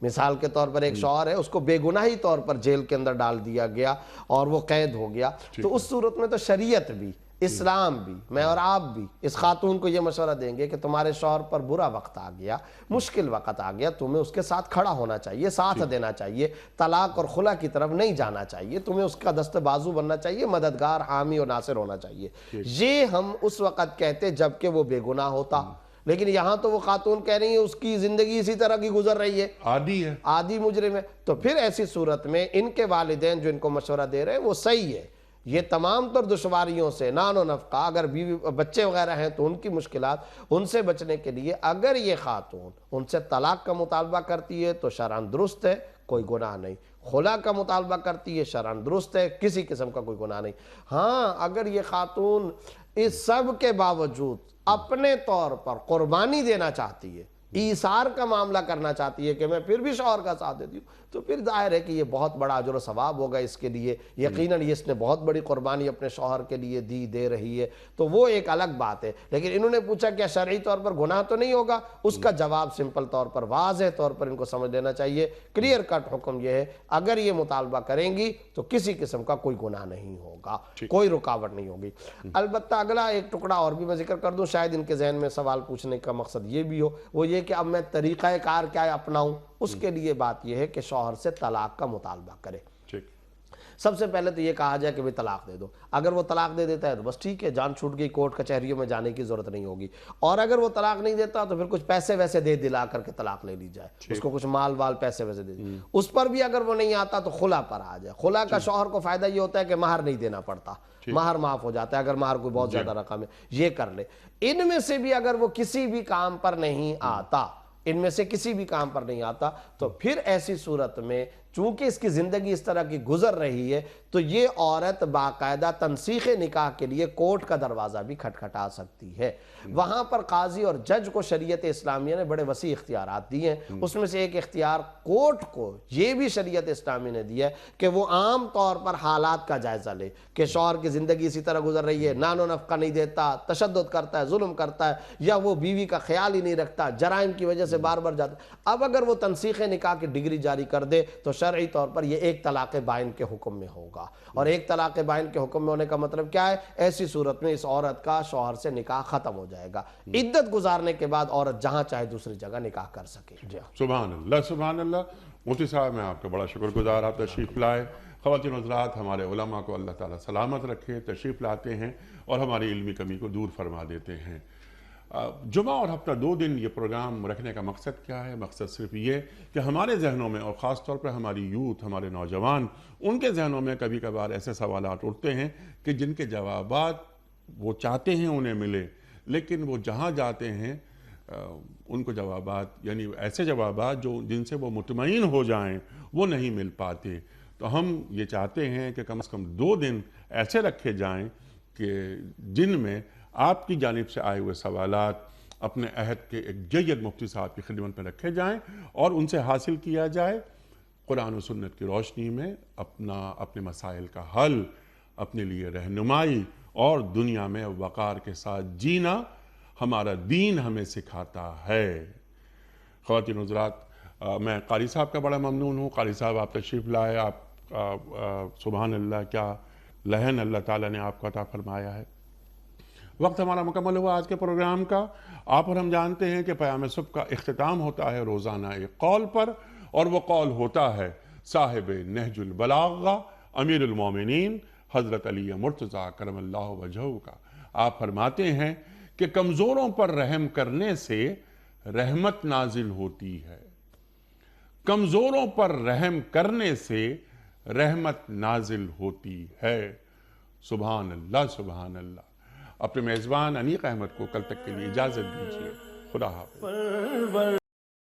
مثال کے طور پر ایک شوہر ہے، اس کو بے گناہی طور پر جیل کے اندر ڈال دیا گیا اور وہ قید ہو گیا، تو اس صورت میں تو شریعت بھی، اسلام بھی، میں اور آپ بھی اس خاتون کو یہ مشورہ دیں گے کہ تمہارے شوہر پر برا وقت آ گیا، مشکل وقت آ گیا، تمہیں اس کے ساتھ کھڑا ہونا چاہیے، ساتھ دینا چاہیے، طلاق اور خلا کی طرف نہیں جانا چاہیے، تمہیں اس کا دست بازو بننا چاہیے، مددگار، حامی اور ناصر ہونا چاہیے۔ یہ ہم اس وقت کہتے جب کہ وہ بے گناہ ہوتا، لیکن یہاں تو وہ خاتون کہہ رہی ہیں اس کی زندگی اسی طرح کی گزر رہی ہے، عادی ہے، عادی مجرم ہے، تو پھر ایسی صورت میں ان کے والدین جو ان کو مشورہ دے رہے ہیں وہ صحیح ہے، یہ تمام تر دشواریوں سے، نان و نفقہ، اگر بیوی بچے وغیرہ ہیں تو ان کی مشکلات، ان سے بچنے کے لیے اگر یہ خاتون ان سے طلاق کا مطالبہ کرتی ہے تو شرعاً درست ہے، کوئی گناہ نہیں، خلا کا مطالبہ کرتی ہے شرعاً درست ہے، کسی قسم کا کوئی گناہ نہیں۔ ہاں، اگر یہ خاتون اس سب کے باوجود اپنے طور پر قربانی دینا چاہتی ہے، ایثار کا معاملہ کرنا چاہتی ہے کہ میں پھر بھی شوہر کا ساتھ دیتی ہوں، تو پھر ظاہر ہے کہ یہ بہت بڑا اجر و ثواب ہوگا اس کے لیے، یقیناً یہ اس نے بہت بڑی قربانی اپنے شوہر کے لیے دے رہی ہے، تو وہ ایک الگ بات ہے۔ لیکن انہوں نے پوچھا کیا شرعی طور پر گناہ تو نہیں ہوگا؟ اس کا جواب سمپل طور پر، واضح طور پر ان کو سمجھ لینا چاہیے، کلیئر کٹ حکم یہ ہے، اگر یہ مطالبہ کریں گی تو کسی قسم کا کوئی گناہ نہیں ہوگا، کوئی رکاوٹ نہیں ہوگی۔ البتہ اگلا ایک ٹکڑا اور بھی میں ذکر کر دوں، شاید ان کے ذہن میں سوال پوچھنے کا مقصد یہ بھی ہو، وہ یہ کہ اب میں طریقہ کار کیا اپناؤں؟ اس کے لیے بات یہ ہے کہ شوہر سے طلاق کا مطالبہ کرے۔ سب سے پہلے تو یہ کہا جائے کہ بھی طلاق دے دو، اگر وہ طلاق دے دیتا ہے تو بس ٹھیک ہے، جان چھوٹ گئی، کورٹ کچہریوں میں جانے کی ضرورت نہیں ہوگی، اور اگر وہ طلاق نہیں دیتا تو پھر کچھ پیسے ویسے دے دلا کر کے طلاق لے لی جائے، اس کو کچھ مال وال پیسے ویسے دے دی، اس پر بھی اگر وہ نہیں آتا تو خلا پر آ جائے۔ خلا کا شوہر کو فائدہ یہ ہوتا ہے کہ مہر نہیں دینا پڑتا، مہر معاف ہو جاتا ہے، اگر مہر کوئی بہت زیادہ رقم ہے، یہ کر لے۔ ان میں سے بھی اگر وہ کسی بھی کام پر نہیں آتا ان میں سے کسی بھی کام پر نہیں آتا، تو پھر ایسی صورت میں چونکہ اس کی زندگی اس طرح کی گزر رہی ہے تو یہ عورت باقاعدہ تنسیخ نکاح کے لیے کورٹ کا دروازہ بھی کھٹکھٹا سکتی ہے۔ وہاں پر قاضی اور جج کو شریعت اسلامیہ نے بڑے وسیع اختیارات دیے ہیں، اس میں سے ایک اختیار کورٹ کو یہ بھی شریعت اسلامی نے دیا ہے کہ وہ عام طور پر حالات کا جائزہ لے کہ شوہر کی زندگی اسی طرح گزر رہی ہے، نان و نفقہ نہیں دیتا، تشدد کرتا ہے، ظلم کرتا ہے، یا وہ بیوی کا خیال ہی نہیں رکھتا، جرائم کی وجہ سے بار بار جاتا ہے۔ اب اگر وہ تنسیخ نکاح کی ڈگری جاری کر دے تو شرعی طور پر یہ ایک طلاق بائن کے حکم میں ہوگا، اور ایک طلاق بائن کے حکم میں ہونے کا مطلب کیا ہے؟ ایسی صورت میں اس عورت کا شوہر سے نکاح ختم ہو جائے گا، عدت گزارنے کے بعد عورت جہاں چاہے دوسری جگہ نکاح کر سکے۔ سبحان اللہ سبحان اللہ۔ مفتی صاحب میں آپ کا بڑا شکر گزار، آپ تشریف لائے۔ خواتین حضرات، ہمارے علماء کو اللہ تعالیٰ سلامت رکھے، تشریف لاتے ہیں اور ہماری علمی کمی کو دور فرما دیتے ہیں۔ جمعہ اور ہفتہ 2 دن یہ پروگرام رکھنے کا مقصد کیا ہے؟ مقصد صرف یہ کہ ہمارے ذہنوں میں، اور خاص طور پر ہماری یوتھ، ہمارے نوجوان، ان کے ذہنوں میں کبھی کبھار ایسے سوالات اٹھتے ہیں کہ جن کے جوابات وہ چاہتے ہیں انہیں ملے، لیکن وہ جہاں جاتے ہیں ان کو جوابات، یعنی ایسے جوابات جن سے وہ مطمئن ہو جائیں، وہ نہیں مل پاتے۔ تو ہم یہ چاہتے ہیں کہ کم از کم 2 دن ایسے رکھے جائیں کہ جن میں آپ کی جانب سے آئے ہوئے سوالات اپنے عہد کے ایک جید مفتی صاحب کی خدمت میں رکھے جائیں اور ان سے حاصل کیا جائے، قرآن و سنت کی روشنی میں اپنے مسائل کا حل، اپنے لیے رہنمائی، اور دنیا میں وقار کے ساتھ جینا ہمارا دین ہمیں سکھاتا ہے۔ خواتین حضرات، میں قاری صاحب کا بڑا ممنون ہوں۔ قاری صاحب، آپ تشریف لائے، آپ سبحان اللہ، کیا لہن اللہ تعالیٰ نے آپ کو عطا فرمایا ہے۔ وقت ہمارا مکمل ہوا آج کے پروگرام کا۔ آپ اور ہم جانتے ہیں کہ پیام صبح کا اختتام ہوتا ہے روزانہ ایک قول پر، اور وہ قول ہوتا ہے صاحب نہج البلاغہ امیر المومنین حضرت علی مرتضیٰ کرم اللہ وجہہ کا۔ آپ فرماتے ہیں کہ کمزوروں پر رحم کرنے سے رحمت نازل ہوتی ہے، کمزوروں پر رحم کرنے سے رحمت نازل ہوتی ہے۔ سبحان اللہ سبحان اللہ۔ اپنے میزبان انیق احمد کو کل تک کے لیے اجازت دیجیے۔ خدا حافظ۔